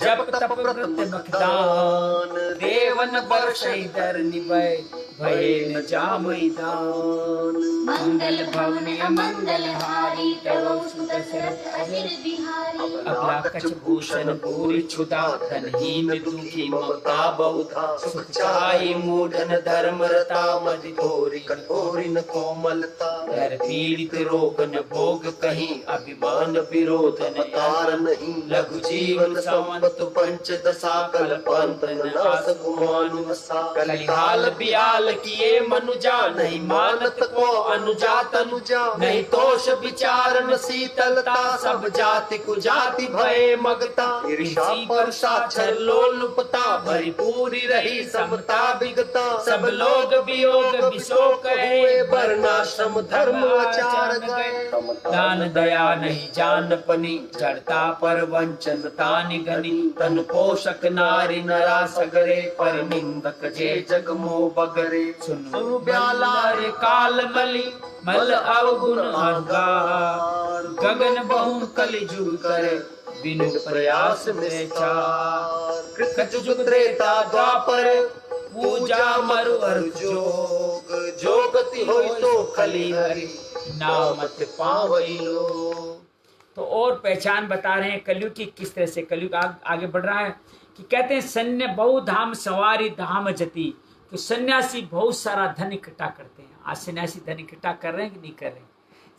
जप तप व्रत मखदान, देवन बरसै दर निभय, भये न जामहि दान, मंगल भवन अमंगल हारी, प्रभु सुदशरथ अजर बिहारी, अबला कछ भूषण पूरी छुदा, धनहीन दुखी ममता बहुधा, सुख चाहि मूढ़न धर्म रता, मदि थोरी कठोरी न कोमलता, घर पीड़ित रोग न भोग कहीं, अभिमान विरोध न तार नहीं, लघु जीवन संवत पंचदशा, कल्पांत नाश गुमानुवसा, कलिहाल बियाल किए मनुजा, नहीं मानत को अनुजा तनुजा, नहीं तोष विचार न शीतलता, सब जाति कुजाति भय मगता, ऋषि वर्षा छल लोलुपता, भरी पूरी रही समता विगता, सब लोग वियोग विशोक है, वर्णाश्रम धर्म आचार गए, दान दया नहीं जान पनी, जड़ता पर वंचन तानि घनी, तन पोषक नारी नरा सगरे, पर निंदक जे जग मोह बगरे, सुनु ब्याला रे काल मली, मल अवगुण अहंकार, गगन बहु कलि जुग करे, बिनु प्रयास में चार, कृत जुग त्रेता द्वापर, पूजा मरु अर जोग, जो गति होय तो कलि हरि, नामत पावैलो। तो और पहचान बता रहे हैं कलयुग की, किस तरह से कलयुग आगे बढ़ रहा है। कि कहते हैं सन्या बहु धाम सवारी धाम जति, तो सन्यासी बहुत सारा धन इकट्ठा करते हैं। आज सन्यासी धन इकट्ठा कर रहे हैं कि नहीं कर रहे?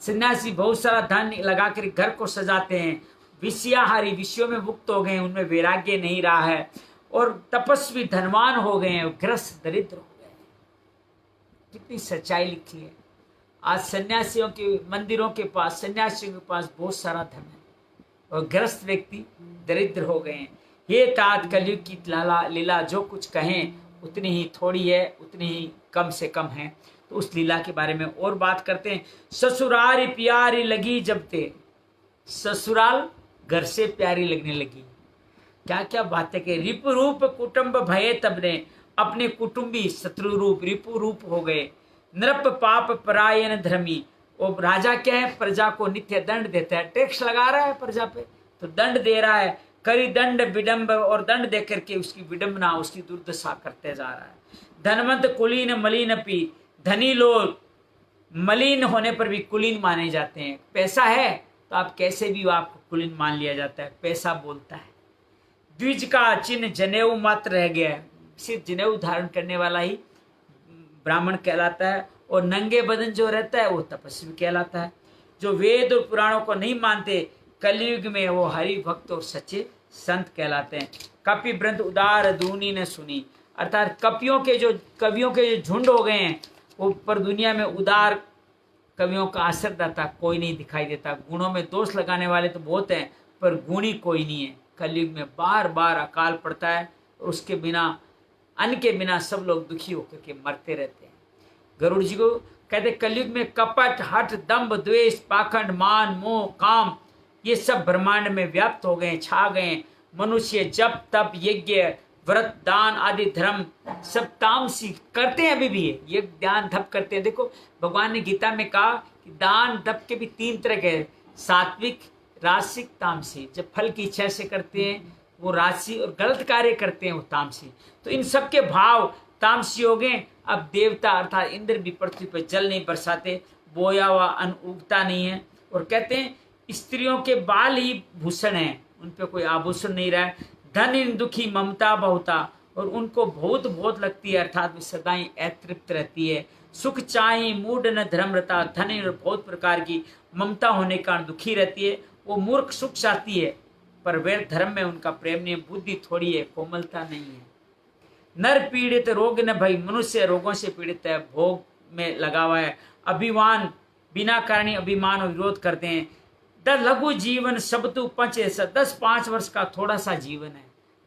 सन्यासी बहुत सारा धन लगा कर घर को सजाते हैं, विषयाहारी विषयों में मुक्त हो गए, उनमें वैराग्य नहीं रहा है, और तपस्वी धनवान हो गए हैं, ग्रस्त दरिद्र हो गए। कितनी सच्चाई लिखी है। आज सन्यासियों के मंदिरों के पास, सन्यासियों के पास बहुत सारा धन है और ग्रस्त व्यक्ति दरिद्र हो गए हैं। ये तात कलयुग की लीला जो कुछ कहें उतनी ही थोड़ी है, उतनी ही कम से कम है। तो उस लीला के बारे में और बात करते हैं। ससुरारी प्यारी लगी जब ते, ससुराल घर से प्यारी लगने लगी। क्या क्या बातें कही। रिपु रूप कुटुंब भये तब ने, अपने कुटुंबी शत्रु रूप रिपु रूप हो गए। नृप पाप परायण धर्मी, वो राजा क्या है, प्रजा को नित्य दंड देता है, टैक्स लगा रहा है प्रजा पे तो दंड दे रहा है। करी दंड विडंब, और दंड दे करके उसकी विडंबना, उसकी दुर्दशा करते जा रहा है। धनवंत कुलीन मलिन पी, धनी लोग मलिन होने पर भी कुलीन माने जाते हैं। पैसा है तो आप कैसे भी आपको कुलीन मान लिया जाता है, पैसा बोलता है। द्विज का चिन्ह जनेऊ मात्र रह गया है, सिर्फ जनेऊ धारण करने वाला ही ब्राह्मण कहलाता है, और नंगे बदन जो रहता है वो तपस्वी कहलाता है। जो वेद और पुराणों को नहीं मानते कलयुग में वो हरि भक्त और सच्चे संत कहलाते हैं। कपि ब्रंथ उदार दूनी ने सुनी, अर्थात कवियों के जो झुंड हो गए हैं वो पर दुनिया में उदार कवियों का असरदाता कोई नहीं दिखाई देता। गुणों में दोष लगाने वाले तो बहुत हैं पर गुणी कोई नहीं है। कलयुग में बार बार अकाल पड़ता है और उसके बिना, अन्न के बिना सब लोग दुखी होकर के मरते रहते हैं। गरुड़ जी को कहते कलयुग में कपट हठ दंभ द्वेष पाखंड मान मोह काम ये सब ब्रह्मांड में व्याप्त हो गए, छा गए। मनुष्य जप तप यज्ञ व्रत दान आदि धर्म सब तामसी करते हैं, अभी भी ये ध्यान धप करते हैं। देखो भगवान ने गीता में कहा कि दान तप के भी 3 तरह के, सात्विक राजसिक तामसी। जब फल की इच्छा से करते हैं वो राजसी, और गलत कार्य करते हैं वो तामसी। तो इन सब के भाव तामसी हो गए। अब देवता अर्थात इंद्र भी पृथ्वी पर जल नहीं बरसाते, बोया हुआ अन्न उगता नहीं है, और कहते हैं स्त्रियों के बाल ही भूषण है, उन पे कोई आभूषण नहीं रहा है। धन इन दुखी ममता बहुता, और उनको बहुत बहुत लगती है, अर्थात वे सदाई अतृप्त रहती है। सुख चाहे मूड न धर्मरता, धन और बहुत प्रकार की ममता होने का दुखी रहती है। वो मूर्ख सुख चाहती है पर व्यर्थ धर्म में उनका प्रेम नहीं, बुद्धि थोड़ी है, कोमलता नहीं है। नर पीड़ित रोग न भई, मनुष्य रोगों से पीड़ित है, भोग में लगा हुआ है। अभिमान बिना कारण अभिमान और विरोध करते हैं। द लघु जीवन सब तू पंच ऐसा, 10-5 वर्ष का थोड़ा सा जीवन है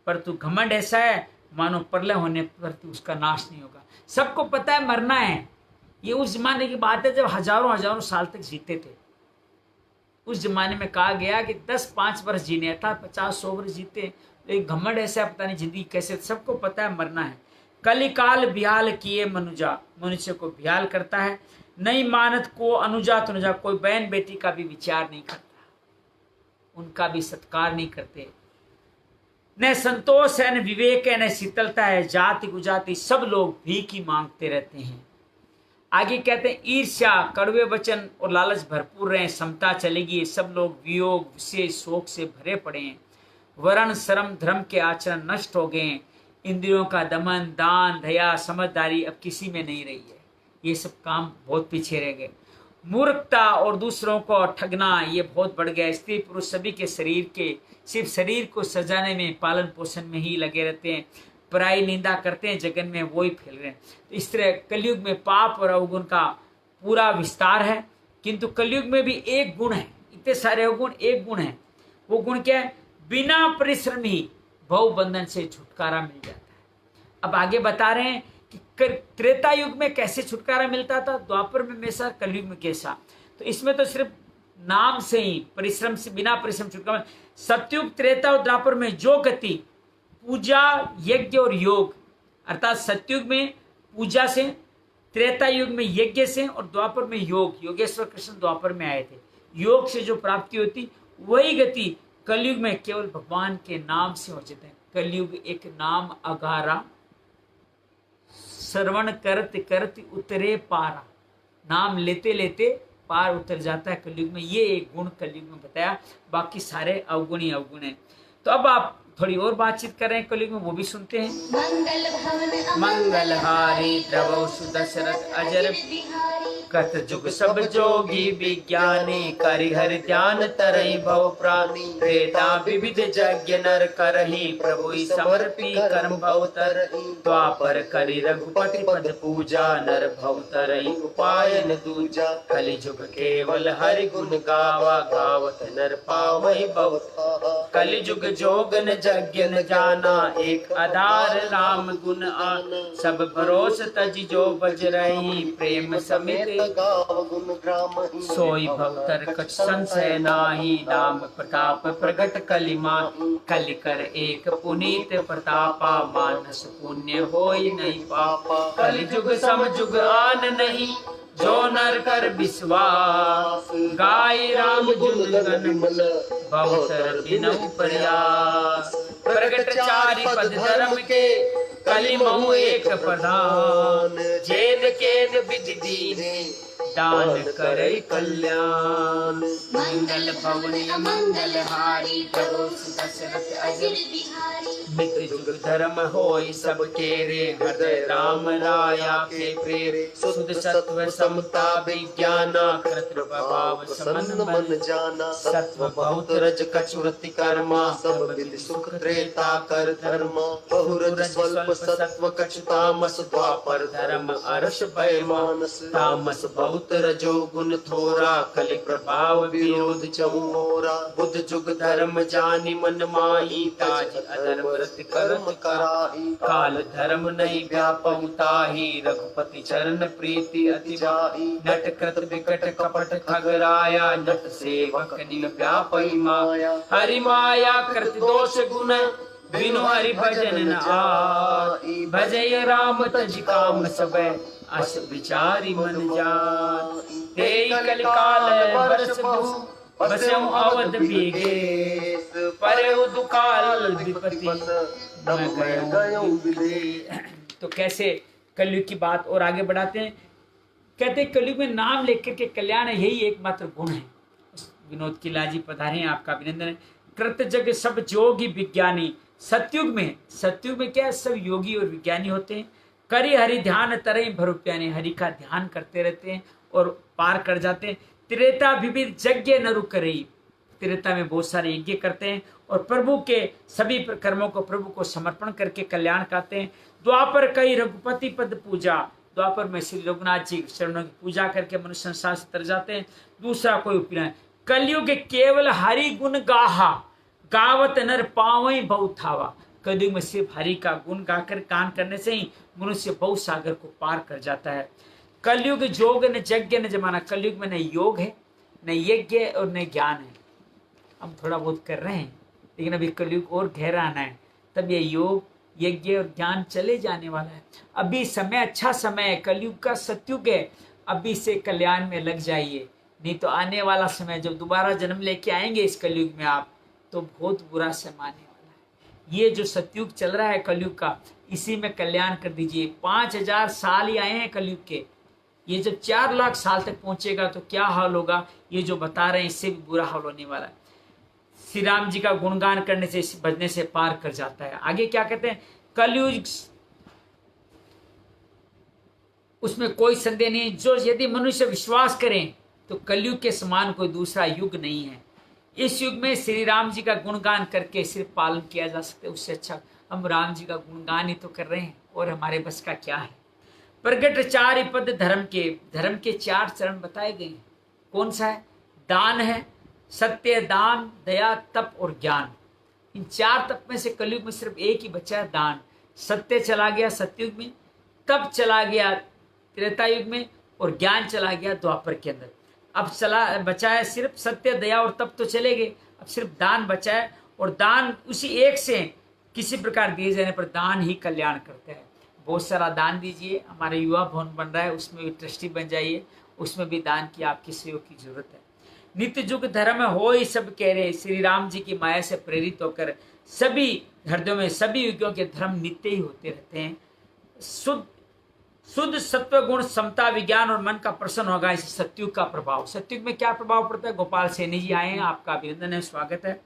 पर तू घमंड ऐसा है मानो प्रलय होने पर तू उसका नाश नहीं होगा। सबको पता है मरना है। ये उस जमाने की बात है जब हजारों साल तक जीते थे। उस जमाने में कहा गया कि 10-5 वर्ष जीने था, 50-100 वर्ष जीते, लेकिन घमंड ऐसा है पता नहीं जिंदगी कैसे। सबको पता है मरना है। कलिकाल बिहाल किए मनुजा, मनुष्य को बिहाल करता है। नहीं मानत को अनुजा तनुजा, कोई बहन बेटी का भी विचार नहीं करता, उनका भी सत्कार नहीं करते। न संतोष है न विवेक है न शीतलता है। जाति गुजाति सब लोग भीख ही मांगते रहते हैं। आगे कहते हैं ईर्ष्या कड़वे वचन और लालच भरपूर रहे, समता चलेगी। सब लोग वियोग विशेष शोक से भरे पड़े हैं। वर्ण श्रम धर्म के आचरण नष्ट हो गए। इंद्रियों का दमन दान दया समझदारी अब किसी में नहीं रही है। ये सब काम बहुत पीछे रह गए। मूर्खता और दूसरों को ठगना ये बहुत बढ़ गया। स्त्री पुरुष सभी के शरीर के सिर्फ शरीर को सजाने में पालन पोषण में ही लगे रहते हैं। पराई निंदा करते हैं, जगन में वो ही फैल रहे हैं। तो इस तरह कलयुग में पाप और अवगुण का पूरा विस्तार है। किंतु कलयुग में भी एक गुण है, इतने सारे अवगुण, एक गुण है। वो गुण क्या है? बिना परिश्रम ही भव बंधन से छुटकारा मिल जाता है। अब आगे बता रहे हैं कि त्रेता युग में कैसे छुटकारा मिलता था, द्वापर में कैसा, कलयुग में कैसा। तो इसमें तो सिर्फ नाम से ही परिश्रम से, बिना परिश्रम छुटकारा। सतयुग त्रेता और द्वापर में जो गति पूजा यज्ञ और योग, अर्थात सतयुग में पूजा से, त्रेता युग में यज्ञ से और द्वापर में योग, योगेश्वर कृष्ण द्वापर में आए थे, योग से जो प्राप्ति होती वही गति कलयुग में केवल भगवान के नाम से हो जाते हैं। कलयुग एक नाम अगारा, श्रवण करते करते उतरे पारा। नाम लेते लेते पार उतर जाता है कलयुग में। ये एक गुण कलयुग में बताया, बाकी सारे अवगुण ही अवगुण है। तो अब आप थोड़ी और बातचीत कर रहे हैं कलयुग में, वो भी सुनते हैं। मंगल भवन मंगलहारी द्रवौ सुदशरथ अजर बिहारी कत जुग सब जोगी विज्ञानी करिहर ध्यान तरई भव प्राणी त्रेता विविध यज्ञ नर करही प्रभु समर्पी कर्म भव तरही द्वापर करि रघुपति पद पूजा नर भव तरई उपाय न दूजा कलि जुग केवल हरि गुण गावा गावत नर पावई भव कलि जुग जोगन यज्ञ न जाना एक आधार राम गुण आना सब भरोस तज जो बज रही प्रेम समेत सोई भवतर कछ संशय नाही नाम प्रताप प्रगट कलिमा कलि कर एक पुनीत प्रतापा मानस पुण्य होई नहीं पापा कलि जुग सम जुग आन नहीं जो नर कर विश्वास गाय राम जुन गन मन भवतर बिनऊ प्रयास प्रगट चारि पद धर्म के कलि महु एक प्रधान जेद केद विधि दीने दान करे कल्याण मंगल भवन मंगल हारी प्रभु दशरथ अजिर बिहारी मित्र जुग धर्म होई सब केरे हृदय राम राया के प्रेरे शुद्ध सत्व समता विज्ञाना कृत भाव समन मन जाना सत्व बहुत रज कचुरति कर्मा सब विधि सुख त्रेता कर धर्मा बहुरज स्वल्प सत्व कछु तामस द्वापर धर्म अर्ष भय मानस तामस बहुत रजो गुण थोरा कलि प्रभाव विरोध चहुरा बुद्ध जुग धर्म जानि मन माही ताज अधर्म रति कर्म कराही काल धर्म नहीं व्यापऊ ताही रघुपति चरण प्रीति अति जाही नट कृत विकट कपट खगराया नट सेवक निल व्यापई माया हरि माया कृत दोष गुण बिनु हरि भजन न आई भजय राम तज काम सबे अस विचारी मन जान तेई कल काल बरस बहु बसम अवध बीगे पर दुकाल विपति मैं गयो बिले। तो कैसे कलयुग की बात और आगे बढ़ाते हैं, कहते हैं कलयुग में नाम लेकर के कल्याण है, यही एकमात्र गुण है। विनोद किला जी पधारे हैं, आपका अभिनंदन है। कृत जग सब जोगी विज्ञानी, सतयुग में क्या है, सब योगी और विज्ञानी होते हैं। करी हरि ध्यान तरई भरुप्याने, हरि का ध्यान करते रहते हैं और पार कर जाते हैं। त्रेता विविध यज्ञ न रुक रही, त्रेता में बहुत सारे यज्ञ करते हैं और प्रभु के सभी कर्मों को प्रभु को समर्पण करके कल्याण करते हैं। द्वापर कई रघुपति पद पूजा, द्वापर में श्री रघुनाथ जी शरणों की पूजा करके मनुष्य संसार से तर जाते हैं। दूसरा कोई उपाय, कलयुग केवल हरि गुण गाहा गावत नर पावई बहु थावा, कलयुग में सिर्फ हरि का गुण गाकर गान करने से ही मनुष्य बहु सागर को पार कर जाता है। कलयुग जोग न यज्ञ न जमाना, कलयुग में न योग है, न यज्ञ और न ज्ञान है। हम थोड़ा बहुत कर रहे हैं लेकिन अभी कलयुग और गहरा आना है, तब ये योग यज्ञ और ज्ञान चले जाने वाला है। अभी समय अच्छा समय है, कलयुग का सतयुग है, अभी से कल्याण में लग जाइए, नहीं तो आने वाला समय जब दोबारा जन्म लेके आएंगे इस कलयुग में आप, तो बहुत बुरा समय आने वाला है। ये जो सतयुग चल रहा है कलयुग का, इसी में कल्याण कर दीजिए। 5000 साल ही आए हैं कलयुग के, ये जब 4 लाख साल तक पहुंचेगा तो क्या हाल होगा, ये जो बता रहे हैं इससे भी बुरा हाल होने वाला है। श्री राम जी का गुणगान करने से, भजने से पार कर जाता है। आगे क्या कहते हैं, कलयुग उसमें कोई संदेह नहीं, जो यदि मनुष्य विश्वास करें तो कलयुग के समान कोई दूसरा युग नहीं है। इस युग में श्री राम जी का गुणगान करके सिर्फ पालन किया जा सकता है, उससे अच्छा हम राम जी का गुणगान ही तो कर रहे हैं और हमारे बस का क्या है। प्रगट 4 पद धर्म के 4 चरण बताए गए हैं। कौन सा है, दान है, सत्य, दान, दया, तप और ज्ञान। इन 4 तप में से कलयुग में सिर्फ एक ही बचा है, दान। सत्य चला गया सतयुग में, तप चला गया त्रेता युग में और ज्ञान चला गया द्वापर के अंदर। अब बचा है सिर्फ सत्य, दया और तप तो चले गए, अब सिर्फ दान बचा है। और दान उसी एक से किसी प्रकार दिए जाने पर दान ही कल्याण करता है। बहुत सारा दान दीजिए, हमारे युवा भवन बन रहा है उसमें भी ट्रस्टी बन जाइए, उसमें भी दान की आपकी सहयोग की जरूरत है। नित्य युग धर्म हो ही सब कह रहे, श्री राम जी की माया से प्रेरित होकर सभी हृदयों में सभी युगों के धर्म नित्य ही होते रहते हैं। शुद्ध शुद्ध सत्व गुण समता विज्ञान और मन का प्रसन्न होगा। इस सत्युग का प्रभाव, सत्युग में क्या प्रभाव पड़ता है? गोपाल सैनी जी आए हैं, आपका अभिनंदन है, स्वागत है।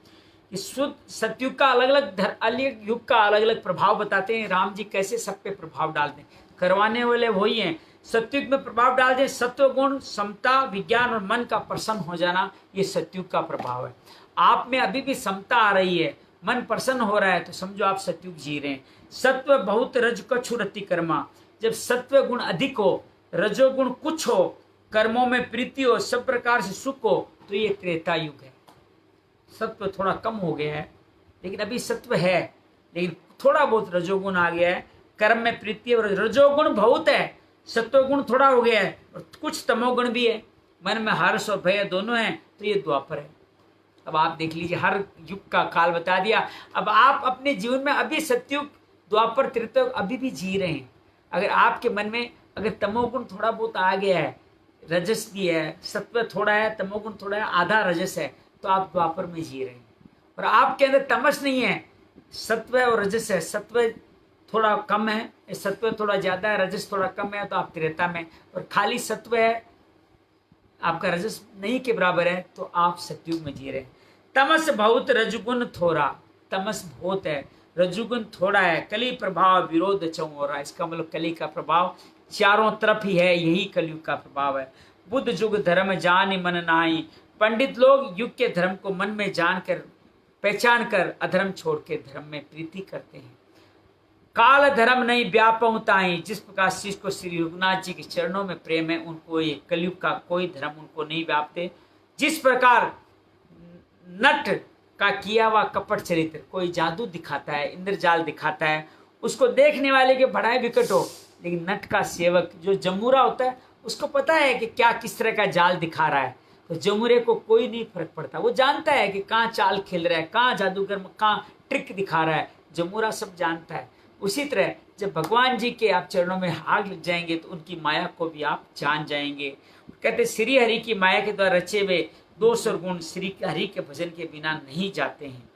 इस शुद्ध सत्युग का अलग युग का अलग अलग प्रभाव बताते हैं। राम जी कैसे सब पे प्रभाव डालते हैं, करवाने वाले वही हैं। सत्युग में प्रभाव डालते हैं सत्व गुण समता विज्ञान और मन का प्रसन्न हो जाना, ये सत्युग का प्रभाव है। आप में अभी भी समता आ रही है, मन प्रसन्न हो रहा है, तो समझो आप सत्युग जी रहे हैं। सत्व बहुत रज कछु रति कर्मा, जब सत्व गुण अधिक हो, रजोगुण कुछ हो, कर्मों में प्रीति हो, सब प्रकार से सुख हो, तो ये त्रेता युग है। सत्व थोड़ा कम हो गया है, लेकिन अभी सत्व है, लेकिन थोड़ा बहुत रजोगुण आ गया है, कर्म में प्रीति और रजोगुण बहुत है, सत्वगुण थोड़ा हो गया है, और कुछ तमोगुण भी है, मन में हर्ष और भय दोनों हैं, तो ये द्वापर है। अब आप देख लीजिए, हर युग का काल बता दिया। अब आप अपने जीवन में अभी सत्युग द्वापर त्रेता अभी भी जी रहे हैं। अगर आपके मन में अगर तमोगुण थोड़ा बहुत आ गया है, रजस भी है, सत्व थोड़ा है, तमोगुण थोड़ा है, आधा रजस है, तो आप द्वापर में जी रहे हैं। और आपके अंदर तमस नहीं है, सत्व और रजस है, सत्व थोड़ा कम है, सत्व थोड़ा ज्यादा है, रजस थोड़ा कम है, तो आप त्रेता में। और खाली सत्व है, आपका रजस नहीं के बराबर है, तो आप सत्युग में जी रहे हैं। तमस बहुत रजगुण थोड़ा, तमस बहुत है, रजुगुण थोड़ा है, कली प्रभाव विरोध चौ हो रहा है। इसका मतलब कली का प्रभाव चारों तरफ ही है, यही कलयुग का प्रभाव है। बुद्ध जुग धर्म जान मन नाई, पंडित लोग युग के धर्म को मन में जानकर पहचान कर अधर्म छोड़ के धर्म में प्रीति करते हैं। काल धर्म नहीं व्यापताई, जिस प्रकार शिष्य को श्री रघुनाथ जी के चरणों में प्रेम है, उनको ये कलयुग का कोई धर्म उनको नहीं व्यापते। जिस प्रकार नट का किया हुआ कपट चरित्र कोई जादू दिखाता है, इंद्रजाल दिखाता है, उसको देखने वाले के बड़ाई विकट हो, लेकिन नट का सेवक जो जमूरा होता है उसको पता है कि क्या किस तरह का जाल दिखा रहा है, तो जमूरे को कोई नहीं फर्क पड़ता। वो जानता है कि कहाँ चाल खेल रहा है, कहाँ जादूगर कहाँ ट्रिक दिखा रहा है, जमूरा सब जानता है। उसी तरह जब भगवान जी के आप चरणों में हाथ लग जाएंगे तो उनकी माया को भी आप जान जाएंगे। कहते श्री हरि की माया के द्वारा रचे हुए दोष और गुण श्री हरि के भजन के बिना नहीं जाते हैं।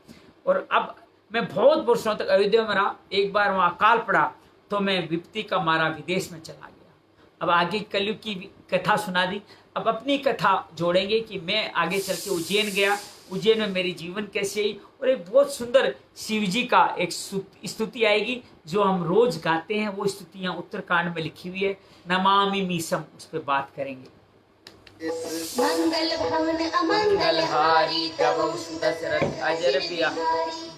और अब मैं बहुत वर्षों तक अयोध्या में रहा, एक बार वहाँ अकाल पड़ा तो मैं विपत्ति का मारा विदेश में चला गया। अब आगे कलयुग की कथा सुना दी, अब अपनी कथा जोड़ेंगे कि मैं आगे चल के उज्जैन गया, उज्जैन में मेरी जीवन कैसे आई, और एक बहुत सुंदर शिव जी का एक स्तुति आएगी जो हम रोज गाते हैं। वो स्तुतियाँ उत्तरकांड में लिखी हुई है, नमामि मीसम, उस पर बात करेंगे। मंगल भवन अमंगल हारी, तब दशरथ अजर बिया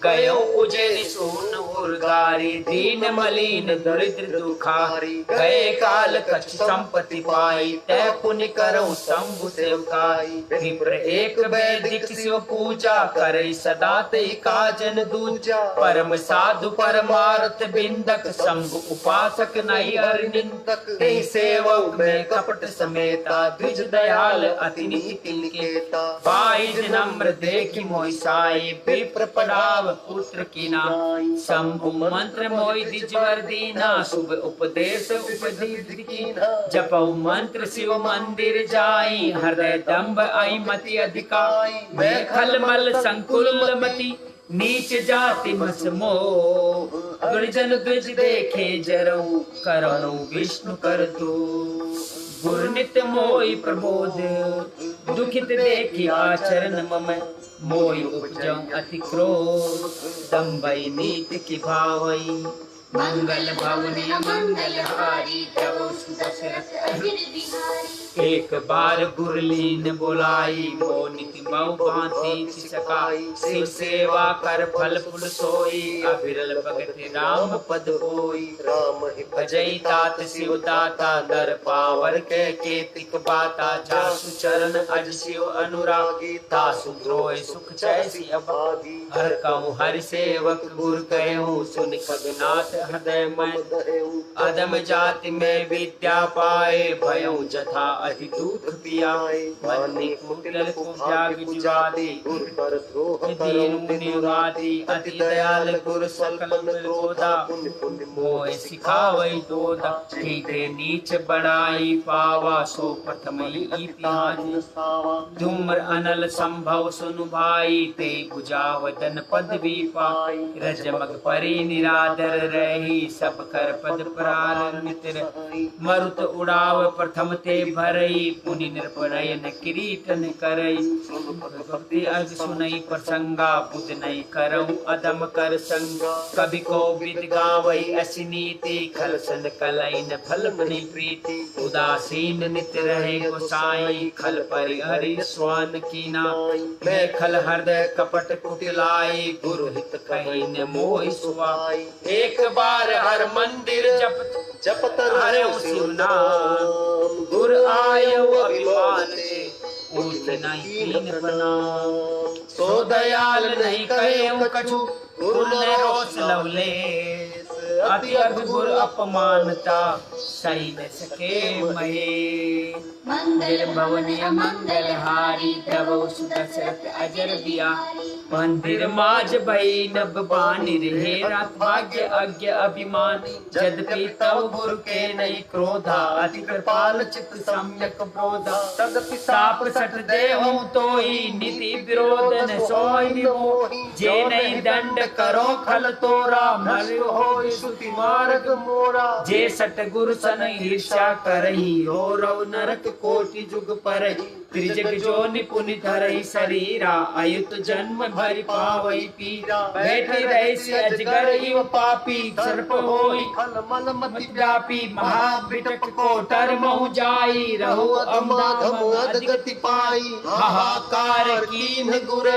गयो उज्जैन सोन उर्गारी, दीन मलिन दरिद्र दुखारी, गए काल कछ संपत्ति पाई, तै पुण्य करौ शंभु सेवकाई। विप्र एक वैदिक शिव पूजा, करे सदा ते काजन दूजा, परम साधु परमार्थ बिंदक, शंभु उपासक नहीं हर निंदक, ते सेवक में कपट समेता, द्विज दयाल अति निकेता, बाईज नम्र देखि मोहि साई, विप्र पड़ाव पुत्र कीना, शंभु मंत्र मोहि द्विजवर दीना, शुभ उपदेश उपदीप्त कीना, जपौ मंत्र शिव मंदिर जाई, हृदय दंभ आई मति अधिकाई, मैं खलमल संकुल मति, नीच जाति मस मोह, दुर्जन द्विज देखे जरऊ, करौ विष्णु कर दो, गुर नित्य मोहि प्रबोध, दुखित देखि आचरण मम, मोहि उपजौ अति क्रोध, दंभई नीति की भावई। मंगल भवन अमंगल हारी, तब दशरथ अजर बिहारी। एक बार गुरलीन बुलाई, मो नीति मऊ भांति सकाई, शिव सेवा कर फल फूल सोई, अविरल भगत राम पद होई, राम ही भजई तात शिव दाता, दर पावर के केतिक बाता, जासु चरण अज शिव अनुरागी, तासु द्रोह सुख जैसी अभागी, हर कहूँ हरि सेवक गुर कहूँ, सुन खगनाथ हृदय में, अदम जाति में विद्या पाए, भयऊ जथा अति दुख पिया, मन ने कुटिल को त्याग जुगादि, गुर पर द्रोह दीनु निवादि, अति दयाल गुर सकल विरोधा, पुण्य पुण्य मोह सिखावै दोधा, के नीच बड़ाई पावा, सो प्रथम इतिहास धूम्र अनल संभव सुनु भाई, ते बुझावदन पदवी पाई, रजमग परि निरादर रही, सब कर पद प्रार मित्र, मरुत उड़ाव प्रथम ते भरई, पुनि निर्पणयन किरीटन करई, भक्ति अर्घ सुनई प्रसंगा, बुध नहीं करऊं अदम कर संगा, कभी को विद गावई ऐसी नीति, खल सन कलई न फल मनि प्रीति, उदासीन नित रहे गोसाई, खल परि हरि स्वान कीना, मैं खल हृदय कपट कुटिलाई, गुरु हित कही न मोहि सुवाई, एक बार हर मंदिर जपत हरे शिव नाम, गुर आयो अभिमान से उठ नहीं कीन प्रणाम, सो दयाल नहीं कहे कछु, गुरु ने रोष लवलेस, अति अद्भुत अपमानता, सही न सके महे, मंगल भवन मंगल हारी, तव सुदशरथ अजर बिहारी, मंदिर माज भई नभ बानी रहे, रात भाग्य अज्ञ अभिमान, यद्यपि तव गुरु के नहीं क्रोधा, अति कृपाल चित सम्यक बोधा, तदपि साप सट देहु तोहि, नीति विरोध न सोई निमोहि, जे नहीं दंड करो खल तोरा, मरु होई सुति मार्ग मोरा, जे सट गुरु सन ईर्ष्या करही, हो रव नरक कोटि जुग परहि, त्रिजग जो निपुण धरहि शरीरा, अयुत जन्म भरि पावई पीरा, बैठे रहे से अजगर इव पापी, सर्प होई खल मल मति व्यापी, महाबिटक को टर महु जाई, रहो अमाधम अधगति पाई, हाहाकार कीन्ह गुर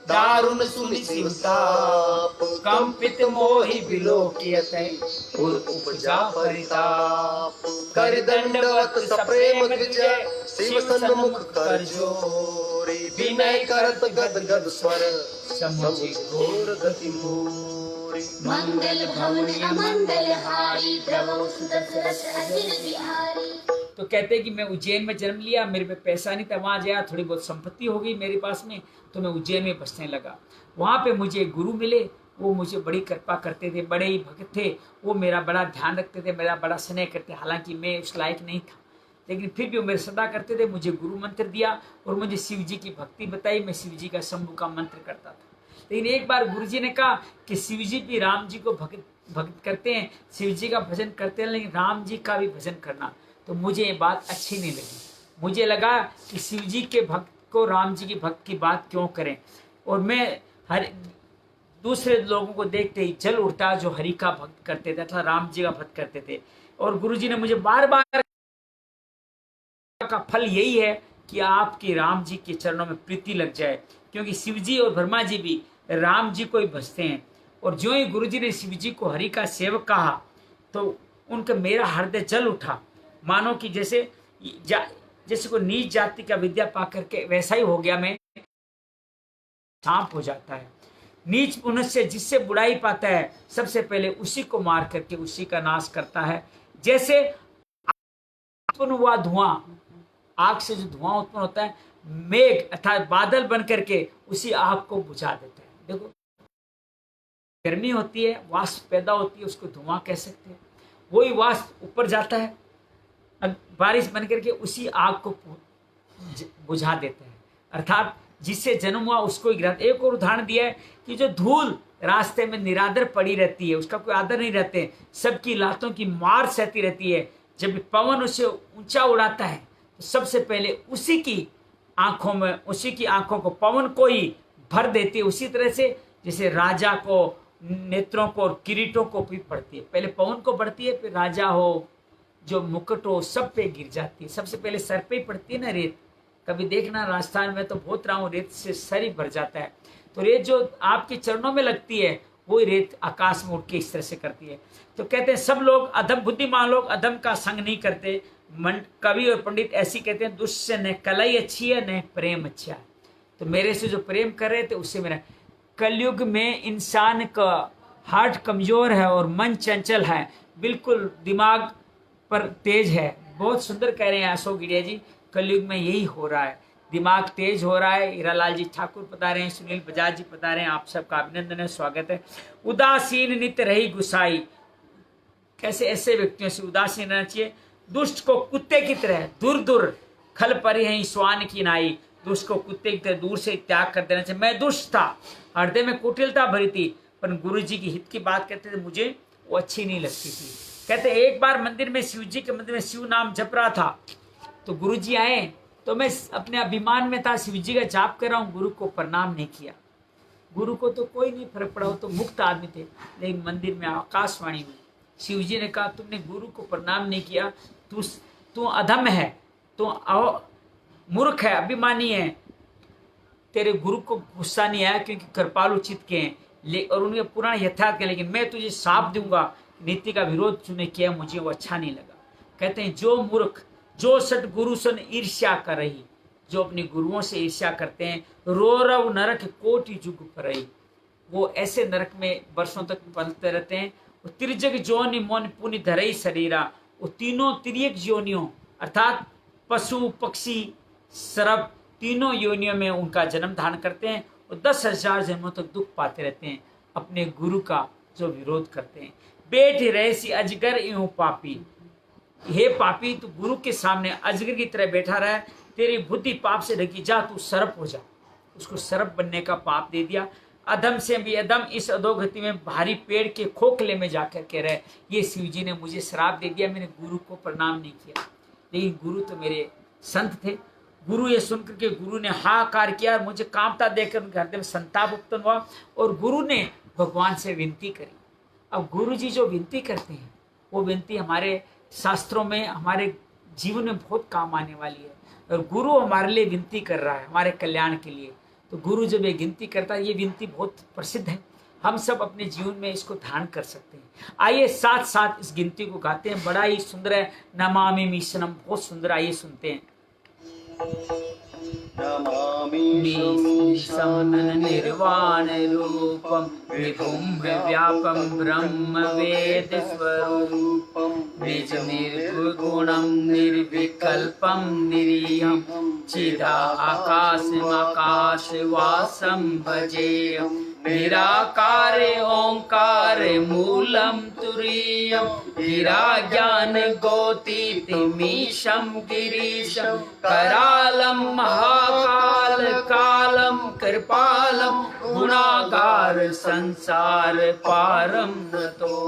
दारुण सुनि सिवताप, कंपित मोहि बिलोकियत उर उपजा परिताप, कर दंडवत सप्रेम विजय, शिव सन्मुख कर जोरे, विनय करत गद गद स्वर, समुझि घोर गति मोरे, मंगल भवन मंगल हारी, तव सुदशरथ अजर बिहारी। तो कहते हैं कि मैं उज्जैन में जन्म लिया, मेरे पे पैसा नहीं था, वहाँ गया, थोड़ी बहुत संपत्ति हो गई मेरे पास में, तो मैं उज्जैन में बसने लगा। वहाँ पे मुझे गुरु मिले, वो मुझे बड़ी कृपा करते थे, बड़े ही भक्त थे, वो मेरा बड़ा ध्यान रखते थे, मेरा बड़ा स्नेह करते, हालांकि मैं उस लायक नहीं था, लेकिन फिर भी वो मेरे सदा करते थे। मुझे गुरु मंत्र दिया और मुझे शिव जी की भक्ति बताई, मैं शिव जी का शंभु का मंत्र करता था। लेकिन एक बार गुरु जी ने कहा कि शिव जी भी राम जी को भक्त करते हैं, शिव जी का भजन करते हैं, लेकिन राम जी का भी भजन करना। तो मुझे ये बात अच्छी नहीं लगी, मुझे लगा कि शिव जी के भक्त को राम जी की भक्त की बात क्यों करें, और मैं हर दूसरे लोगों को देखते ही जल उठता जो हरि का भक्त करते थे अथवा राम जी का भक्त करते थे। और गुरु जी ने मुझे बार बार का फल यही है कि आपकी राम जी के चरणों में प्रीति लग जाए, क्योंकि शिव जी और ब्रह्मा जी भी राम जी को ही भजते हैं। और जो ही गुरु जी ने शिव जी को हरि का सेवक कहा तो उनका मेरा हृदय जल उठा, मानो कि जैसे को नीच जाति का विद्या पा करके वैसा ही हो गया, मैं सांप हो जाता है। नीच मनुष्य जिससे बुराई पाता है सबसे पहले उसी को मार करके उसी का नाश करता है। जैसे उत्पन्न हुआ धुआं, आग से जो धुआं उत्पन्न होता है, मेघ अर्थात बादल बन करके उसी आग को बुझा देता है। देखो, गर्मी होती है, वाष्प पैदा होती है, उसको धुआं कह सकते हैं। वही वाष्प ऊपर जाता है, बारिश बन करके उसी आग को बुझा देते हैं। अर्थात जिससे जन्म हुआ उसको ही गिराते। एक और उदाहरण दिया है कि जो धूल रास्ते में निरादर पड़ी रहती है, उसका कोई आदर नहीं रहते, सबकी लातों की मार सहती रहती है, जब पवन उसे ऊंचा उड़ाता है तो सबसे पहले उसी की आंखों को पवन को ही भर देती है। उसी तरह से जैसे राजा को नेत्रों को और किरीटों को भी पड़ती है, पहले पवन को बढ़ती है, फिर राजा हो, जो मुकुट हो, सब पे गिर जाती है। सबसे पहले सर पे ही पड़ती है ना रेत। कभी देखना, राजस्थान में तो बहुत रहा हूँ, रेत से सर ही भर जाता है। तो रेत जो आपके चरणों में लगती है वही रेत आकाश में उठ के इस तरह से करती है। तो कहते हैं सब लोग अधम, बुद्धिमान लोग अधम का संग नहीं करते। कवि और पंडित ऐसी कहते हैं, दुष्य न कलाई अच्छी है न प्रेम अच्छा है। तो मेरे से जो प्रेम कर रहे थे उससे मेरा, कलयुग में इंसान का हार्ट कमजोर है और मन चंचल है, बिल्कुल दिमाग पर तेज है। बहुत सुंदर कह रहे हैं अशोक गिरिया जी कलयुग में यही हो रहा है, दिमाग तेज हो रहा है। हीरालाल जी ठाकुर पधारे हैं, सुनील बजाज जी पधारे हैं, आप सबका अभिनंदन है, स्वागत है। उदासीन नित रही गुसाई, कैसे ऐसे व्यक्तियों से उदासीन रहना चाहिए। दुष्ट को कुत्ते की तरह दूर दूर खल परी है स्वान की नाई, दुष्ट को कुत्ते की तरह दूर से त्याग कर देना चाहिए। मैं दुष्ट था, हृदय में कुटिलता भरी थी, पर गुरु जी की हित की बात कहते थे, मुझे वो अच्छी नहीं लगती थी। कहते एक बार मंदिर में, शिव जी के मंदिर में शिव नाम जप रहा था, तो गुरु जी आए, तो मैं अपने अभिमान में था, शिव जी का जाप कर रहा हूँ, गुरु को प्रणाम नहीं किया। गुरु को तो कोई नहीं फर्क पड़ा, वो तो मुक्त आदमी थे। लेकिन मंदिर में आकाशवाणी हुई, शिव जी ने कहा तुमने गुरु को प्रणाम नहीं किया, तू अधम है, तू मूर्ख है, अभिमानी है। तेरे गुरु को गुस्सा नहीं आया क्योंकि कृपालु चित्त के हैं और उनके पुराण यथार्थ के, लेकिन मैं तुझे साफ दूंगा, नीति का विरोध तूने किया, मुझे वो अच्छा नहीं लगा। कहते हैं जो मूर्ख, जो सट गुरु सन ईर्ष्या कर रही, जो अपने गुरुओं से ईर्ष्या करते हैं, रोरव नरक कोटि जुग पर रही, वो ऐसे नरक में वर्षों तक पलते रहते हैं। त्रिजग जोनि मोन पुनि धरई शरीरा, वो तीनों तिर्यक योनियों अर्थात पशु पक्षी सर्प तीनों योनियों में उनका जन्म धारण करते हैं और 10,000 जन्मों तक दुख पाते रहते हैं अपने गुरु का जो विरोध करते हैं। बैठ रहसी अजगर यूं पापी, हे पापी तू गुरु के सामने अजगर की तरह बैठा रहा है, तेरी बुद्धि पाप से ढकी, जा तू सर्प हो जा। उसको सर्प बनने का पाप दे दिया। अधम से भी अधम इस अधोगति में भारी पेड़ के खोखले में जाकर कह रहे, ये शिव जी ने मुझे श्राप दे दिया, मैंने गुरु को प्रणाम नहीं किया। लेकिन गुरु तो मेरे संत थे। गुरु ये सुनकर के गुरु ने हाकार किया, मुझे कामता देखकर उनके हृदय में संताप उत्पन्न हुआ और गुरु ने भगवान से विनती करी। अब गुरु जी जो विनती करते हैं, वो विनती हमारे शास्त्रों में, हमारे जीवन में बहुत काम आने वाली है। और गुरु हमारे लिए विनती कर रहा है, हमारे कल्याण के लिए। तो गुरु जब ये विनती करता है, ये विनती बहुत प्रसिद्ध है, हम सब अपने जीवन में इसको ध्यान कर सकते हैं। आइए साथ साथ इस गिनती को गाते हैं, बड़ा ही सुंदर है। नमामि मीशनम, बहुत सुंदर, आइए सुनते हैं। निर्वाण रूपम विभुम व्यापम ब्रह्म वेद स्वरूपम निज निर्गुणम निर्विकल्पम निरीहम चिदा आकाशमाकाश वासम भजेयम निराकार ओंकार मूलम तुरीयम गिराज्ञान गोतीतिमीशम गिरीशम करालम महाकाल कालम कृपालम गुणागार संसार पारम नतो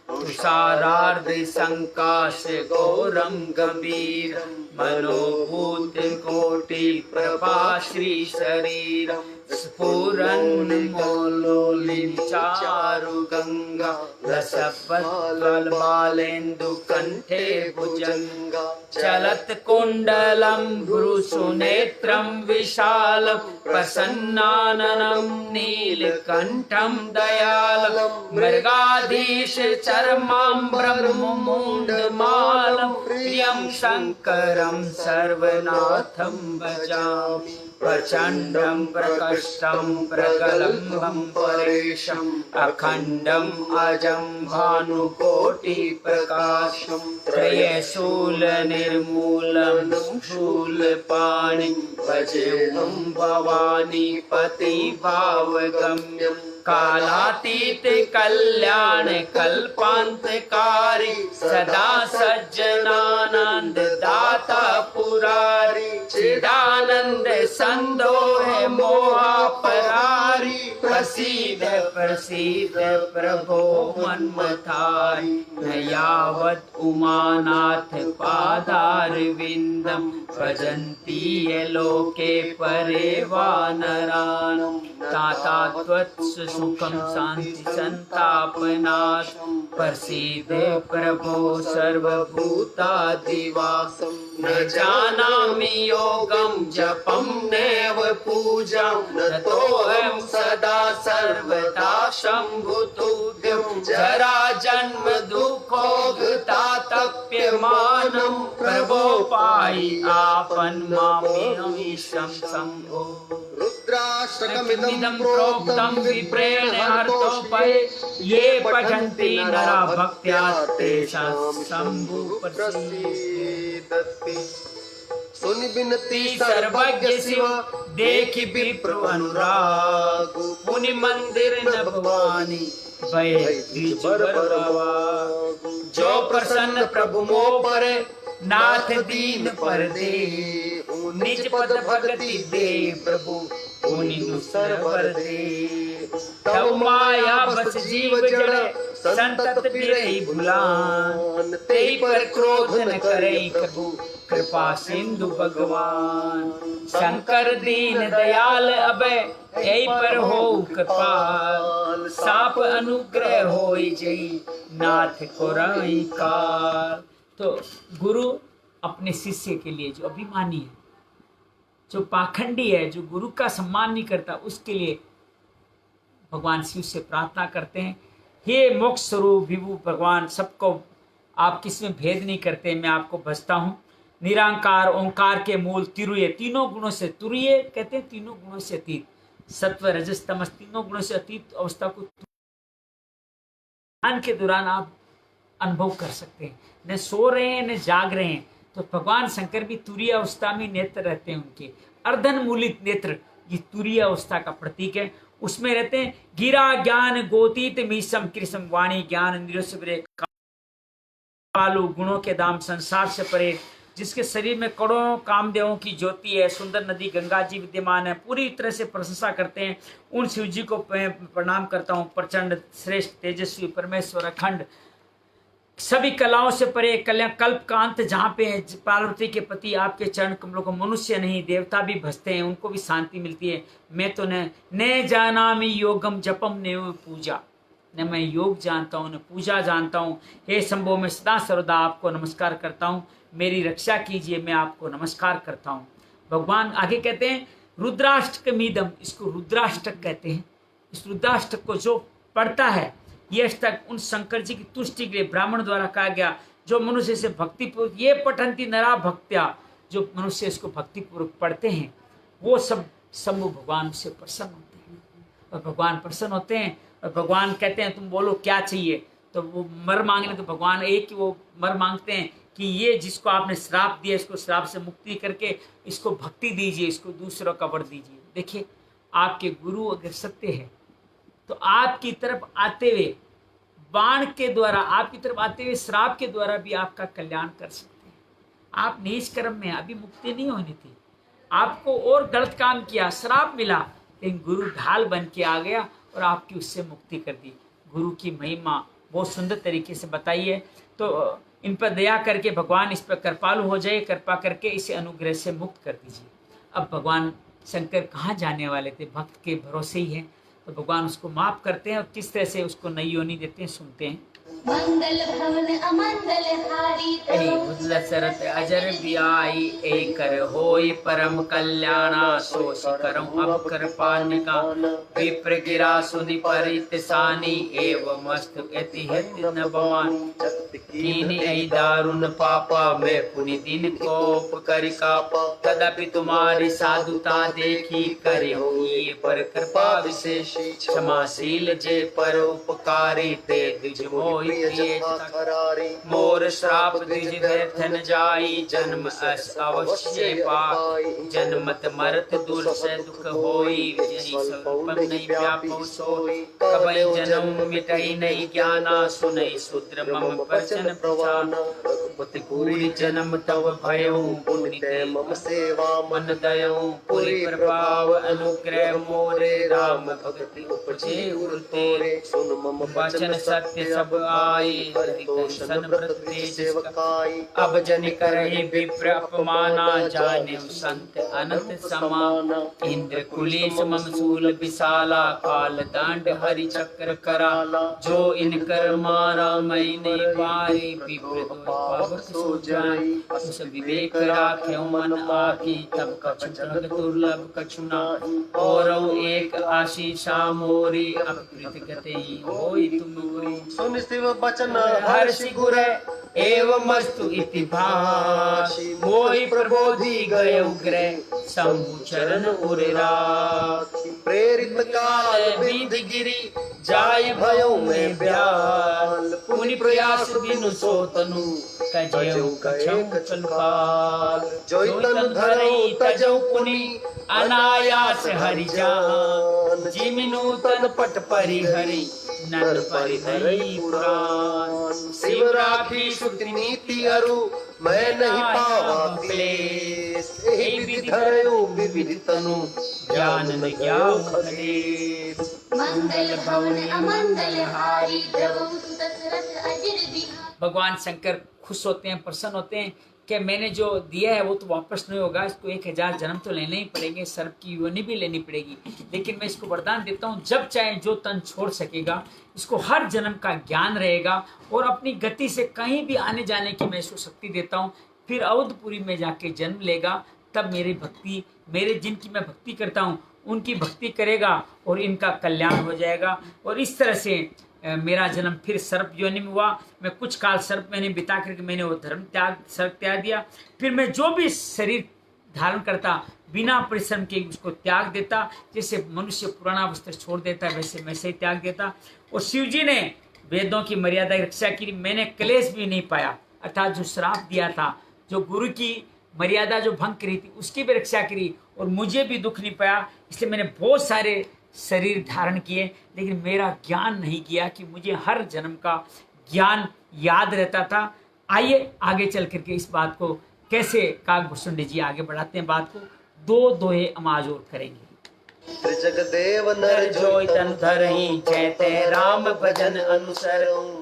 तुषारार्ध संकाश घोरम गंभीर मनोभूत कोटि प्रभा श्री शरीर स्फुरन् मोलोलिन चारु गंगा रसपद्मल बालेन्दु कंठे भुजंगा चलत कुंडलम भ्रुसुनेत्रम विशालम प्रसन्नाननं नीलकंठम दयालम मृगाधीश चर्माम्बरम मुंडमालम प्रियं शंकरं सर्वनाथं भजामि प्रचंडं प्रकष्टं प्रगलंभं परेशं अखंडं अजं भानुकोटि प्रकाशं त्रयशूल निर्मूलं शूलपाणि भजेहं भवानी पति भावगम्यं कालातीत कल्याण कल्पांतकारी सदा सज्जनानंद दाता पुरारी चिदानंद संदोह मोहा परारी प्रसीद प्रसीद प्रभो मन्मथारी न यावत् उमानाथ पादारविंदम भजन्ति ये लोके परे वानरान् ताता त्वत्स सुखम शांति संतापनाश प्रसीद प्रभो सर्वभूतादिवासं न जानामि योगं जपं नैव पूजां नतोऽहं सदा सर्वदा शम्भुतुभ्यं जरा जन्म दुःखोगतातप्यमानं प्रभो पाहि आपन् मामेऽमीशं शम्भो रुद्राष्टकमिदं प्रोक्तं विप्रेण हर्तोपये ये पठन्ति नरा भक्त्या तेषां शम्भु प्रसीदति सुनि बिनती सर्वज्ञ शिव देखि विप्र अनुराग, मुनि मंदिर न भवानी भय द्विज बरवा। जो प्रसन्न प्रभु मोह पर नाथ दीन पर दे, निज पद भगति दे प्रभु मुनि दूसर वर दे। तब माया बस जीव जड़ संतत बिरहि भुलान, तेई पर क्रोध न करई कबू कृपा सिंधु भगवान। शंकर दीन दयाल अभय यही पर हो कृपाल, साप अनुग्रह होई जई नाथ को रई काल। तो गुरु अपने शिष्य के लिए जो अभिमानी है, जो पाखंडी है, जो गुरु का सम्मान नहीं करता, उसके लिए भगवान शिव से प्रार्थना करते हैं, हे मोक्ष स्वरूप विभु भगवान, सबको आप किसमें भेद नहीं करते, मैं आपको भजता हूँ। निरंकार ओंकार के मूल तिरुये, तीनों गुणों से, तुरीय कहते हैं तीनों गुणों से अतीत, सत्व रजस तमस तीनों गुणों से अतीत अवस्था को ध्यान के दौरान आप अनुभव कर सकते हैं। न सो रहे हैं न जाग रहे हैं, तो भगवान शंकर भी तुरीय अवस्था में नेत्र रहते हैं, उनके अर्धन मूलित नेत्र ये तुरीय अवस्था का प्रतीक है, उसमें रहते हैं। गिरा ज्ञान गोतीत मीसम कृष्ण वाणी ज्ञान इंद्रियों से परे, कालू गुणों के दाम संसार से परे, जिसके शरीर में करोड़ों कामदेवों की ज्योति है, सुंदर नदी गंगा जी विद्यमान है, पूरी तरह से प्रशंसा करते हैं। उन शिव जी को प्रणाम करता हूँ, प्रचंड श्रेष्ठ तेजस्वी परमेश्वर अखंड, सभी कलाओं से परे, कल्याण कल्प का अंत जहाँ पे है, पार्वती के पति आपके चरण कमलों को मनुष्य नहीं देवता भी भजते हैं, उनको भी शांति मिलती है। मैं तो न जानामि योगम जपम ने पूजा, न मैं योग जानता हूँ न पूजा जानता हूँ। हे शंभो, मैं सदा सर्वदा आपको नमस्कार करता हूँ, मेरी रक्षा कीजिए, मैं आपको नमस्कार करता हूँ। भगवान आगे कहते हैं रुद्राष्टकमीदम, इसको रुद्राष्टक कहते हैं। इस रुद्राष्टक को जो पढ़ता है, ये अष्टक उन शंकर जी की तुष्टि के लिए ब्राह्मण द्वारा कहा गया, जो मनुष्य से भक्तिपूर्वक ये पठंती नरा भक्त्या, जो मनुष्य इसको भक्तिपूर्वक पढ़ते हैं, वो सब शंभु भगवान से प्रसन्न होते हैं। और भगवान प्रसन्न होते हैं और भगवान कहते हैं तुम बोलो क्या चाहिए, तो वो मर मांगने, तो भगवान एक ही वो मर मांगते हैं कि ये जिसको आपने श्राप दिया, इसको श्राप से मुक्ति करके इसको भक्ति दीजिए, इसको दूसरों का वर दीजिए। देखिए, आपके गुरु अगर सत्य है तो आपकी तरफ आते हुए बाण के द्वारा, आपकी तरफ आते हुए श्राप के द्वारा भी आपका कल्याण कर सकते हैं। आप नीच कर्म में, अभी मुक्ति नहीं होनी थी, आपको और गलत काम किया, श्राप मिला, लेकिन गुरु ढाल बन के आ गया और आपकी उससे मुक्ति कर दी। गुरु की महिमा बहुत सुंदर तरीके से बताई है। तो इन पर दया करके भगवान इस पर कृपालु हो जाए, कृपा करके इसे अनुग्रह से मुक्त कर दीजिए। अब भगवान शंकर कहाँ जाने वाले थे, भक्त के भरोसे ही हैं, तो भगवान उसको माफ करते हैं और किस तरह से उसको नई योनि देते हैं, सुनते हैं। मंगल भवन अमंगल हारी उदल सरत अजर बियाई, एकर होई परम कल्याणा, सोच करम अब कृपानिका, विप्र गिरा सुनि परितसानी, एवं मस्तु यति हित न भवान, कीन ऐ दारुण पापा, मैं पुनि दिन कोप करिका, तदपि तुम्हारी साधुता देखी, करे हुई पर कृपा विशेषी, क्षमाशील जे पर उपकारी, ते द्विज मोहि मोर श्राप द्विज व्यर्थ न जाई, जन्म अस अवश्य पाई, जन्मत मरत दूर से दुख होई, जनि स्वरूपम नहीं व्यापो सोई, कबई जन्म मिटई नहीं ज्ञाना, सुनई शूद्र मम प्रचन प्रचाना, रघुपति पूरी जन्म तब भयो, पुण्य मम सेवा मन दयो, पूरी प्रभाव अनुग्रह मोरे, राम भक्ति उपजे उर तेरे, सुन मम वचन सत्य सब आई, सन व्रत तेज सकाई, अब जन करहि विप्र अपमाना, जाने संत अनंत समाना, इंद्र कुलेश मम शूल विशाला, काल दांड हरि चक्र कराला, जो इन कर मारा मैंने पारी, विप्र पावक सो जाई, उस विवेक राख्यो मन आकी, तब कछु जग दुर्लभ कछु नाहि, और एक आशीषा मोरी, अकृत गति होई तुम गुरु, सुन शिव बचन हर्षि गुरे, एवं मस्तु इति भाषि, मोहि प्रबोधि गए उग्रे, शंभु चरण उरे राखी, प्रेरित काल बिंद गिरी, जाय भयो में ब्याल, पुनि प्रयास बिनु सो तनु, तजेऊ कछऊ कलकाल जोई तन धरई तजऊ पुनि अनायास हरि जान जिमिनु तन पट परि हरि नर परि नहीं पुराण शिव राखी सुति नीति अरु मैं नहीं पावा क्लेश एहि विधि धरऊ विविध तनु ज्ञान न ज्ञाऊ खलेश मंगल भवन अमंगल हारी द्रवहु सुत दशरथ अजिर बिहारी। भगवान शंकर खुश होते हैं, प्रसन्न होते हैं कि मैंने जो दिया है वो तो वापस नहीं होगा, इसको 1000 जन्म तो लेने ही पड़ेंगे, सर्प की योनि भी लेनी पड़ेगी, लेकिन मैं इसको वरदान देता हूँ जब चाहे जो तन छोड़ सकेगा, इसको हर जन्म का ज्ञान रहेगा और अपनी गति से कहीं भी आने जाने की मैं इसको शक्ति देता हूँ। फिर अवधपुरी में जाके जन्म लेगा, तब मेरी भक्ति, मेरे जिनकी मैं भक्ति करता हूँ उनकी भक्ति करेगा और इनका कल्याण हो जाएगा। और इस तरह से मेरा जन्म फिर सर्प योनि में हुआ। मैं कुछ काल सर्प मैंने बिता करके मैंने वो धर्म त्याग, सर्प त्याग दिया। फिर मैं जो भी शरीर धारण करता बिना परिश्रम के उसको त्याग देता, जैसे मनुष्य पुराना वस्त्र छोड़ देता वैसे मैं से त्याग देता। और शिव जी ने वेदों की मर्यादा की रक्षा की, मैंने क्लेश भी नहीं पाया, अर्थात जो श्राप दिया था, जो गुरु की मर्यादा जो भंग करी थी उसकी भी रक्षा करी और मुझे भी दुख नहीं पाया। इसलिए मैंने बहुत सारे शरीर धारण किए, लेकिन मेरा ज्ञान नहीं किया कि मुझे हर जन्म का ज्ञान याद रहता था। आइए आगे चल करके इस बात को कैसे काकभूषुंड जी आगे बढ़ाते हैं बात को, दो दोहे हम आज और करेंगे। त्रिजगदेव नर जोई तन धरहि जैते राम भजन अनुसर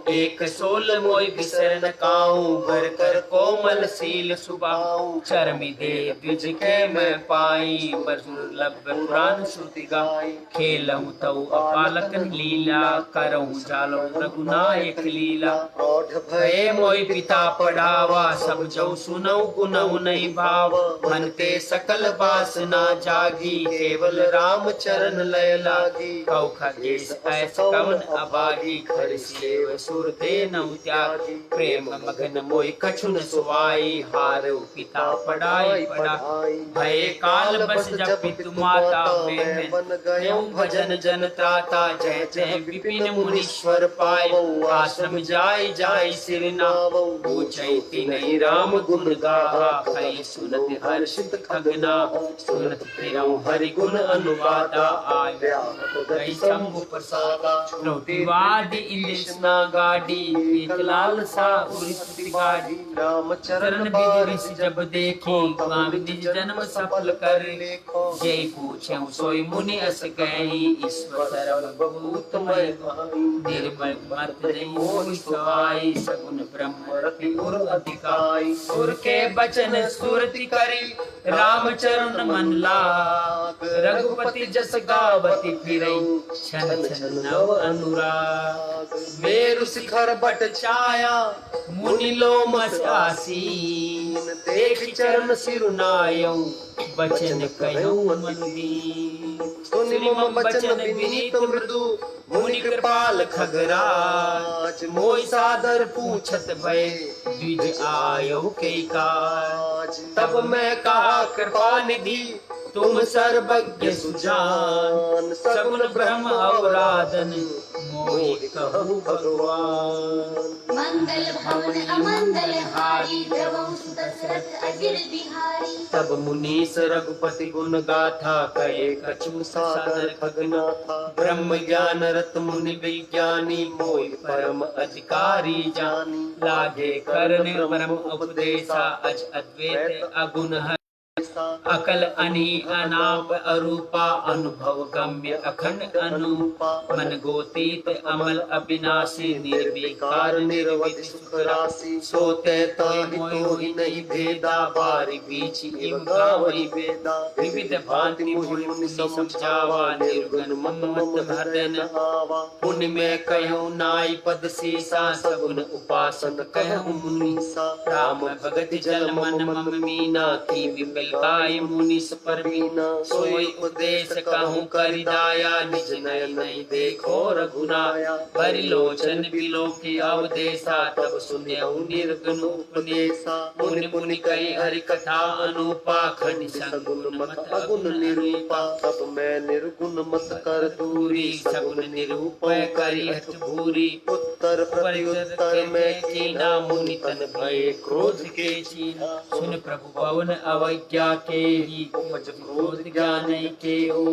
एक सोल मोई बिसर न काऊं भर कर कोमल सील सुबाऊं चरमि दे द्विज के मैं पाई बसुलभ पुराण श्रुति गाई खेलऊं तऊ अपालकन लीला करऊं जालऊं रघुनायक लीला प्रौढ़ भये मोई पिता पढ़ावा सब जो सुनऊ गुनऊ नहीं भाव मन ते सकल वासना जागी केवल राम चरण लय लागी कौ खगेश ऐस कवन अबागी खर सेव सुर दे नौ त्यागी प्रेम मगन मोहि कछु न सुवाई हारऊ पिता पढ़ाई पढ़ा भय काल बस जपितु माता मैं मन गयो भजन जन त्राता जय जय विपिन मुनीश्वर पाए आश्रम जाय जाय सिर नाम पूछै तिन्हि राम गुण गाहा कई सुनत हर्षित खगना सुनत प्रियं हरि गुण अनुवादा आया गई शंभु प्रसादा रोटीवादी इंद्रिस्ना गाड़ी एक लाल सा उरी गाड़ी राम चरण विधि ऋषि जब देखी काम निज जन्म सफल कर जय पूछे सोई मुनि अस गई ईश्वर सर्वभूतमय निर्मल मत नहीं मोहि सवाई सगुण ब्रह्म रति उर अधिकाई सुर के बचन सुरति करी राम चरण मन लाग रघुपति जस गावति फिरई छन छन नव अनुराग मेरु शिखर बट छाया मुनि लोमस आसीन देख चरण सिरुनायऊ बचन कयऊ मन दीन सुनि मम बचन विनीत मृदु मुनि कृपाल खगराज मोहि सादर पूछत भय द्विज आयऊ के काज तब मैं कहा कृपा निधि तुम सर्वज्ञ सुजान सगुण ब्रह्म अवराधन मोहि कहु भगवान मंगल भवन अमंगल हारी द्रवहु सुत दशरथ अजिर बिहारी। तब मुनीस रघुपति गुण गाथा कहे कछु सादर खगना था ब्रह्म ज्ञान रत मुनि विज्ञानी मोहि परम अधिकारी जानी लागे करने परम उपदेशा अज अद्वैत अगुण अकल अनि अनाप अरूपा अनुभव गम्य अखंड अनुपा मन गोतीत अमल अविनाशी निर्विकार निर्वधि सुख राशि सोते ताहि मोहि नहीं भेदा बारी बीच इव गावई वेदा विविध भांति मोहि मुनि समझावा निर्गुण मम मत भरन आवा पुण्य में कहूँ नाई पद सीसा सगुण उपासक कहूँ मुनीसा राम भगति जल मन मम मीना की विमल काय पाए मुनीस पर बीना, सोई उपदेश कहूँ करि दाया, निज नयन नहीं देखो रघुराया, भरि लोचन बिलो की अवदेशा, तब सुन्यहु निर्गुण उपदेशा, मुनि मुनि कही हरि कथा अनुपा, खंड सगुन मत अगुण निरूपा, तब मैं निर्गुण मत कर दूरी, सगुन निरूपय करी हठ भूरी, उत्तर प्रत्युत्तर में कीना, मुनि तन भय क्रोध के चीना, सुन प्रभु पवन अवज्ञा के ही, मुझ क्रोध ज्ञान के हो,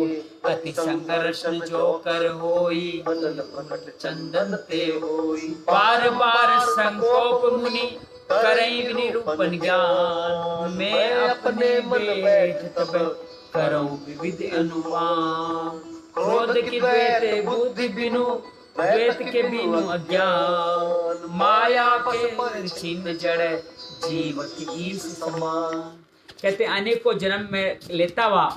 अति संघर्ष जो कर होई, अनल प्रकट चंदन ते होई, बार बार संकोप मुनि करें निरूपण ज्ञान, मैं अपने मन बैठ तब करूं विविध अनुमान, क्रोध के द्वेत बुद्धि बिनु, द्वेत के बिनु अज्ञान, माया के छिन्न जड़ जीव की ईश समान। कहते अनेकों जन्म में लेता हुआ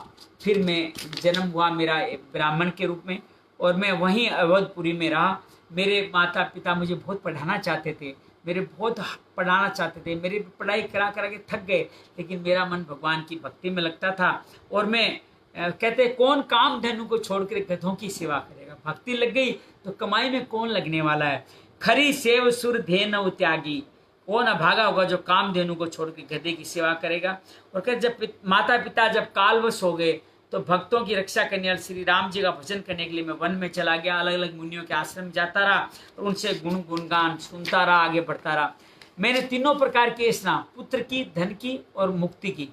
फिर मैं जन्म हुआ मेरा ब्राह्मण के रूप में, और मैं वहीं अवधपुरी में रहा। मेरे माता पिता मुझे बहुत पढ़ाना चाहते थे, मेरे बहुत पढ़ाना चाहते थे, मेरी पढ़ाई करा करा के थक गए, लेकिन मेरा मन भगवान की भक्ति में लगता था। और मैं कहते कौन काम धनु को छोड़कर गधों की सेवा करेगा, भक्ति लग गई तो कमाई में कौन लगने वाला है। खरी सेव सुर धेनु त्यागी, कौन अभागा होगा जो काम धेनु को छोड़कर गधे की सेवा करेगा। और कहते जब माता पिता जब कालवश हो गए तो भक्तों की रक्षा करने वाले श्री राम जी का भजन करने के लिए मैं वन में चला गया, अलग अलग मुनियों के आश्रम में जाता रहा और उनसे गुणगान सुनता रहा, आगे बढ़ता रहा। मैंने तीनों प्रकार के स्ना, पुत्र की, धन की और मुक्ति की,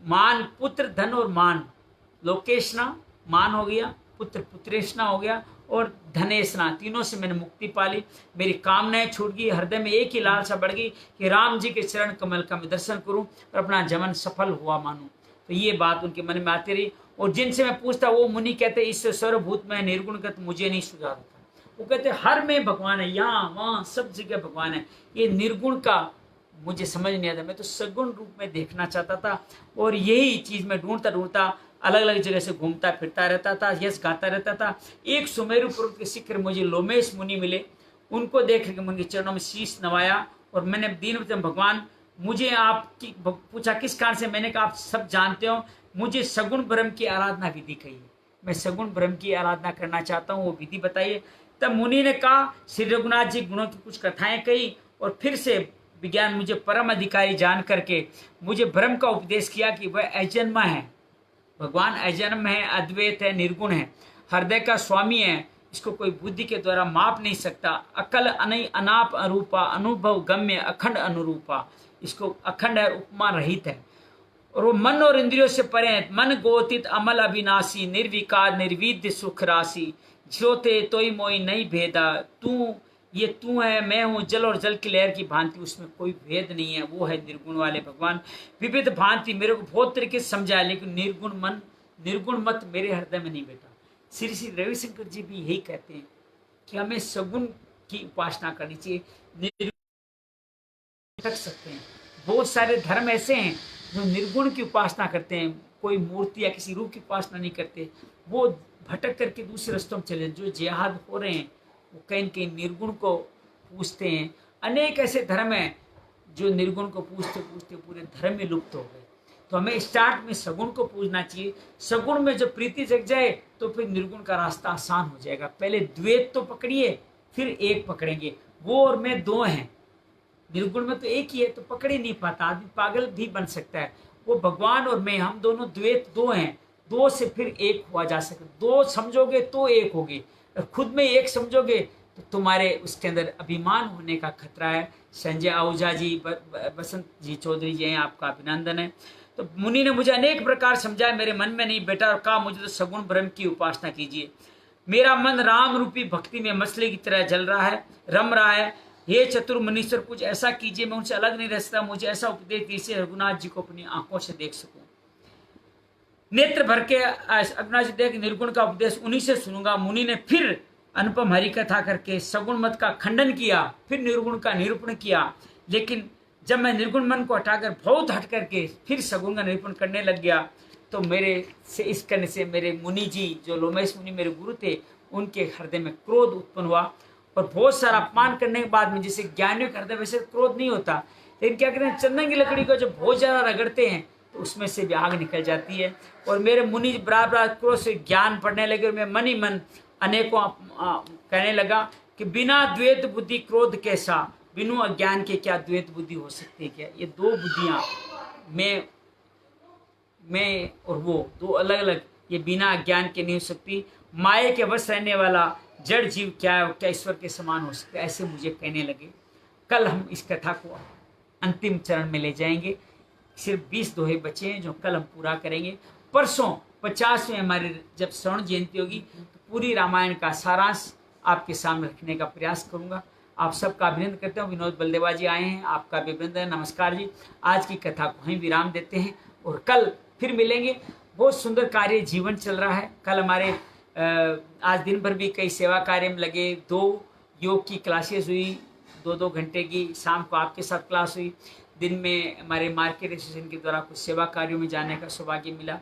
मान, पुत्र, धन और मान। लोकेशना मान हो गया, पुत्र पुत्रेशना हो गया और धनेशना, तीनों से मैंने मुक्ति पाली। मेरी कामनाएं छूट गई, हृदय में एक ही लालसा बढ़ गई कि राम जी के चरण कमल का मैं दर्शन करूं और अपना जमन सफल हुआ मानूं। तो ये बात उनके मन में आती रही। और जिनसे मैं पूछता वो मुनि कहते इस सर्वभूत में निर्गुणगत मुझे नहीं सुझाता। वो कहते हर में भगवान है, यहाँ वहाँ सब जगह भगवान है। ये निर्गुण का मुझे समझ नहीं आता, मैं तो सगुण रूप में देखना चाहता था। और यही चीज मैं ढूंढता ढूंढता अलग अलग जगह से घूमता फिरता रहता था, यश गाता रहता था। एक सुमेरु पर्वत के शिखर मुझे लोमेश मुनि मिले, उनको देख करके उनके चरणों में शीश नवाया और मैंने दीन भगवान मुझे आपकी पूछा किस कारण से। मैंने कहा आप सब जानते हो, मुझे सगुण ब्रह्म की आराधना विधि कही है, मैं सगुण ब्रह्म की आराधना करना चाहता हूँ, वो विधि बताइए। तब मुनि ने कहा श्री रघुनाथ जी गुणों की कुछ कथाएं कही और फिर से विज्ञान मुझे परम अधिकारी जान करके मुझे ब्रह्म का उपदेश किया कि वह अजन्मा है, भगवान अजन्म है, अद्वैत है, निर्गुण है, हृदय का स्वामी है, इसको कोई बुद्धि के द्वारा माप नहीं सकता। अकल अनई अनाप अरूपा, अनुभव गम्य अखंड अनुरूपा, इसको अखंड है, उपमा रहित है। और वो मन और इंद्रियों से परे है, मन गोतित अमल अविनाशी, निर्विकार निर्विद्य सुख राशि, ज्योते तोई मोई नहीं भेदा, तू ये तू है, मैं हूँ, जल और जल की लहर की भांति, उसमें कोई भेद नहीं है। वो है निर्गुण वाले भगवान। विविध भांति मेरे को बहुत तरीके से समझाया, लेकिन निर्गुण मन, निर्गुण मत मेरे हृदय में नहीं बैठा। श्री श्री रविशंकर जी भी यही कहते हैं कि हमें सगुण की उपासना करनी चाहिए, निर्गुण भटक सकते हैं। बहुत सारे धर्म ऐसे हैं जो निर्गुण की उपासना करते हैं, कोई मूर्ति या किसी रूप की उपासना नहीं करते, वो भटक करके दूसरे रास्तों में चले। जो जिहाद हो रहे हैं वो कहीं न कहीं निर्गुण को पूछते हैं। अनेक ऐसे धर्म हैं जो निर्गुण को पूछते पूछते पूरे धर्म में लुप्त हो गए। तो हमें स्टार्ट में सगुण को पूजना चाहिए। सगुण में जब प्रीति जग जाए तो फिर निर्गुण का रास्ता आसान हो जाएगा। पहले द्वैत तो पकड़िए, फिर एक पकड़ेंगे। वो और मैं दो हैं, निर्गुण में तो एक ही है, तो पकड़ ही नहीं पाता, आदमी पागल भी बन सकता है। वो भगवान और मैं, हम दोनों द्वैत दो हैं, दो से फिर एक हुआ जा सकता। दो समझोगे तो एक होगे, खुद में एक समझोगे तो तुम्हारे उसके अंदर अभिमान होने का खतरा है। संजय आहूजा जी, बसंत जी चौधरी जी हैं, आपका अभिनंदन है। तो मुनि ने मुझे अनेक प्रकार समझाया, मेरे मन में नहीं बैठा और कहा मुझे तो सगुण ब्रह्म की उपासना कीजिए। मेरा मन राम रूपी भक्ति में मछली की तरह जल रहा है, रम रहा है। हे चतुर मुनीश्वर, कुछ ऐसा कीजिए मैं उनसे अलग नहीं रह सकता। मुझे ऐसा उपदेश जिससे रघुनाथ जी को अपनी आंखों से देख सकूं, नेत्र भर के रघुनाथ जी देख निर्गुण का उपदेश उन्हीं से सुनूंगा। मुनि ने फिर अनुपम हरि कथा करके सगुण मत का खंडन किया, फिर निर्गुण का निरूपण किया। लेकिन जब मैं निर्गुण मन को हटाकर बहुत हट करके फिर सगुण का निरूपण करने लग गया तो मेरे से इस करने से मेरे मुनि जी, जो लोमेश मुनि मेरे गुरु थे, उनके हृदय में क्रोध उत्पन्न हुआ। और बहुत सारा अपमान करने के बाद में, जैसे ज्ञानियों के हृदय वैसे क्रोध नहीं होता, लेकिन क्या करें, चंदन की लकड़ी को जब बहुत ज्यादा रगड़ते हैं तो उसमें से भी आग निकल जाती है। और मेरे मुनि बराबर क्रोध से ज्ञान पढ़ने लगे और मैं मन ही मन अनेकों कहने लगा कि बिना द्वैत बुद्धि क्रोध कैसा, बिनु अज्ञान के क्या द्वैत बुद्धि हो सकती है क्या। ये दो बुद्धियाँ मैं और वो दो अलग अलग, ये बिना अज्ञान के नहीं हो सकती। माया के वश रहने वाला जड़ जीव क्या ईश्वर के समान हो सकता है, ऐसे मुझे कहने लगे। कल हम इस कथा को अंतिम चरण में ले जाएंगे। सिर्फ 20 दोहे बचे हैं जो कल हम पूरा करेंगे। परसों 50वें हमारी जब स्वर्ण जयंती होगी तो पूरी रामायण का सारांश आपके सामने रखने का प्रयास करूंगा। आप सबका अभिनंदन करते हैं। विनोद बलदेवा जी आए हैं, आपका भी अभिनंदन, नमस्कार जी। आज की कथा को वहीं विराम देते हैं और कल फिर मिलेंगे। बहुत सुंदर कार्य जीवन चल रहा है। कल हमारे आज दिन भर भी कई सेवा कार्य में लगे। 2 योग की क्लासेस हुई, 2-2 घंटे की। शाम को आपके साथ क्लास हुई। दिन में हमारे मार्केट एसोसिएशन के द्वारा कुछ सेवा कार्यों में जाने का सौभाग्य मिला।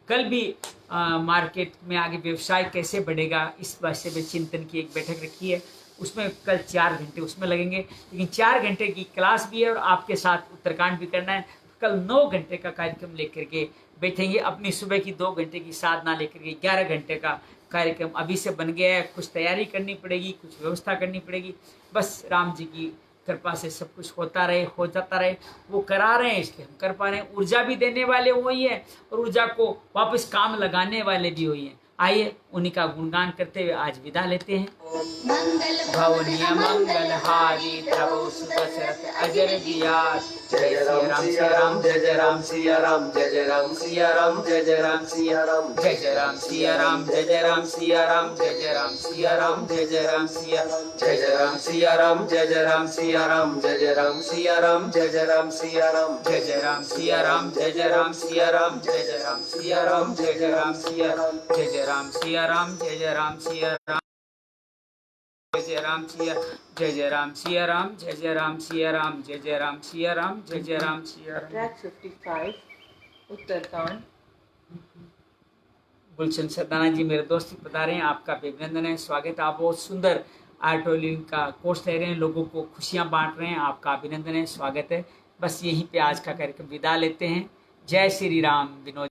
कल भी मार्केट में आगे व्यवसाय कैसे बढ़ेगा इस विषय में चिंतन की एक बैठक रखी है। उसमें कल 4 घंटे उसमें लगेंगे, लेकिन 4 घंटे की क्लास भी है और आपके साथ उत्तराखंड भी करना है। कल 9 घंटे का कार्यक्रम लेकर के बैठेंगे। अपनी सुबह की 2 घंटे की साधना लेकर के 11 घंटे का कार्यक्रम अभी से बन गया है। कुछ तैयारी करनी पड़ेगी, कुछ व्यवस्था करनी पड़ेगी। बस राम जी की कृपा से सब कुछ होता रहे, हो जाता रहे। वो करा रहे हैं इसलिए हम कर पा रहे हैं। ऊर्जा भी देने वाले वही है और ऊर्जा को वापस काम लगाने वाले भी वही हैं। आइए उन्हीं का गुणगान करते हुए आज विदा लेते हैं। भवनीय मंगल हारी प्रभु सुदशरथ अजर दिया। जय राम सिया राम, जय जय राम सिया राम, जय जय राम सिया राम, जय जय राम सिया राम, जय जय राम सिया राम, जय जय राम सिया राम, जय जय राम सिया राम, जय जय राम सिया, जय जय राम सिया राम, जय जय राम सिया राम, जय जय राम सिया राम, जय जय राम सिया राम, जय जय राम सिया राम, जय जय राम सिया राम, जय जय राम सिया राम, जय जय राम सिया राम, जय जय राम सिया राम, जय जय राम सिया राम, जय जय राम सिया, जय जय राम सिया राम, जय जय राम सिया राम, जय जय राम सिया राम, जय जय राम सिया राम। ट्रैक 55 उत्तराखंड। गुलशन सरदाना जी मेरे दोस्त पधारे हैं, आपका भी अभिनंदन है, स्वागत है। आप बहुत सुंदर आर्टोलिंग का कोर्स ले रहे हैं, लोगों को खुशियां बांट रहे हैं, आपका अभिनंदन है, स्वागत है। बस यहीं पे आज का कार्यक्रम विदा लेते हैं। जय श्री राम। विनोद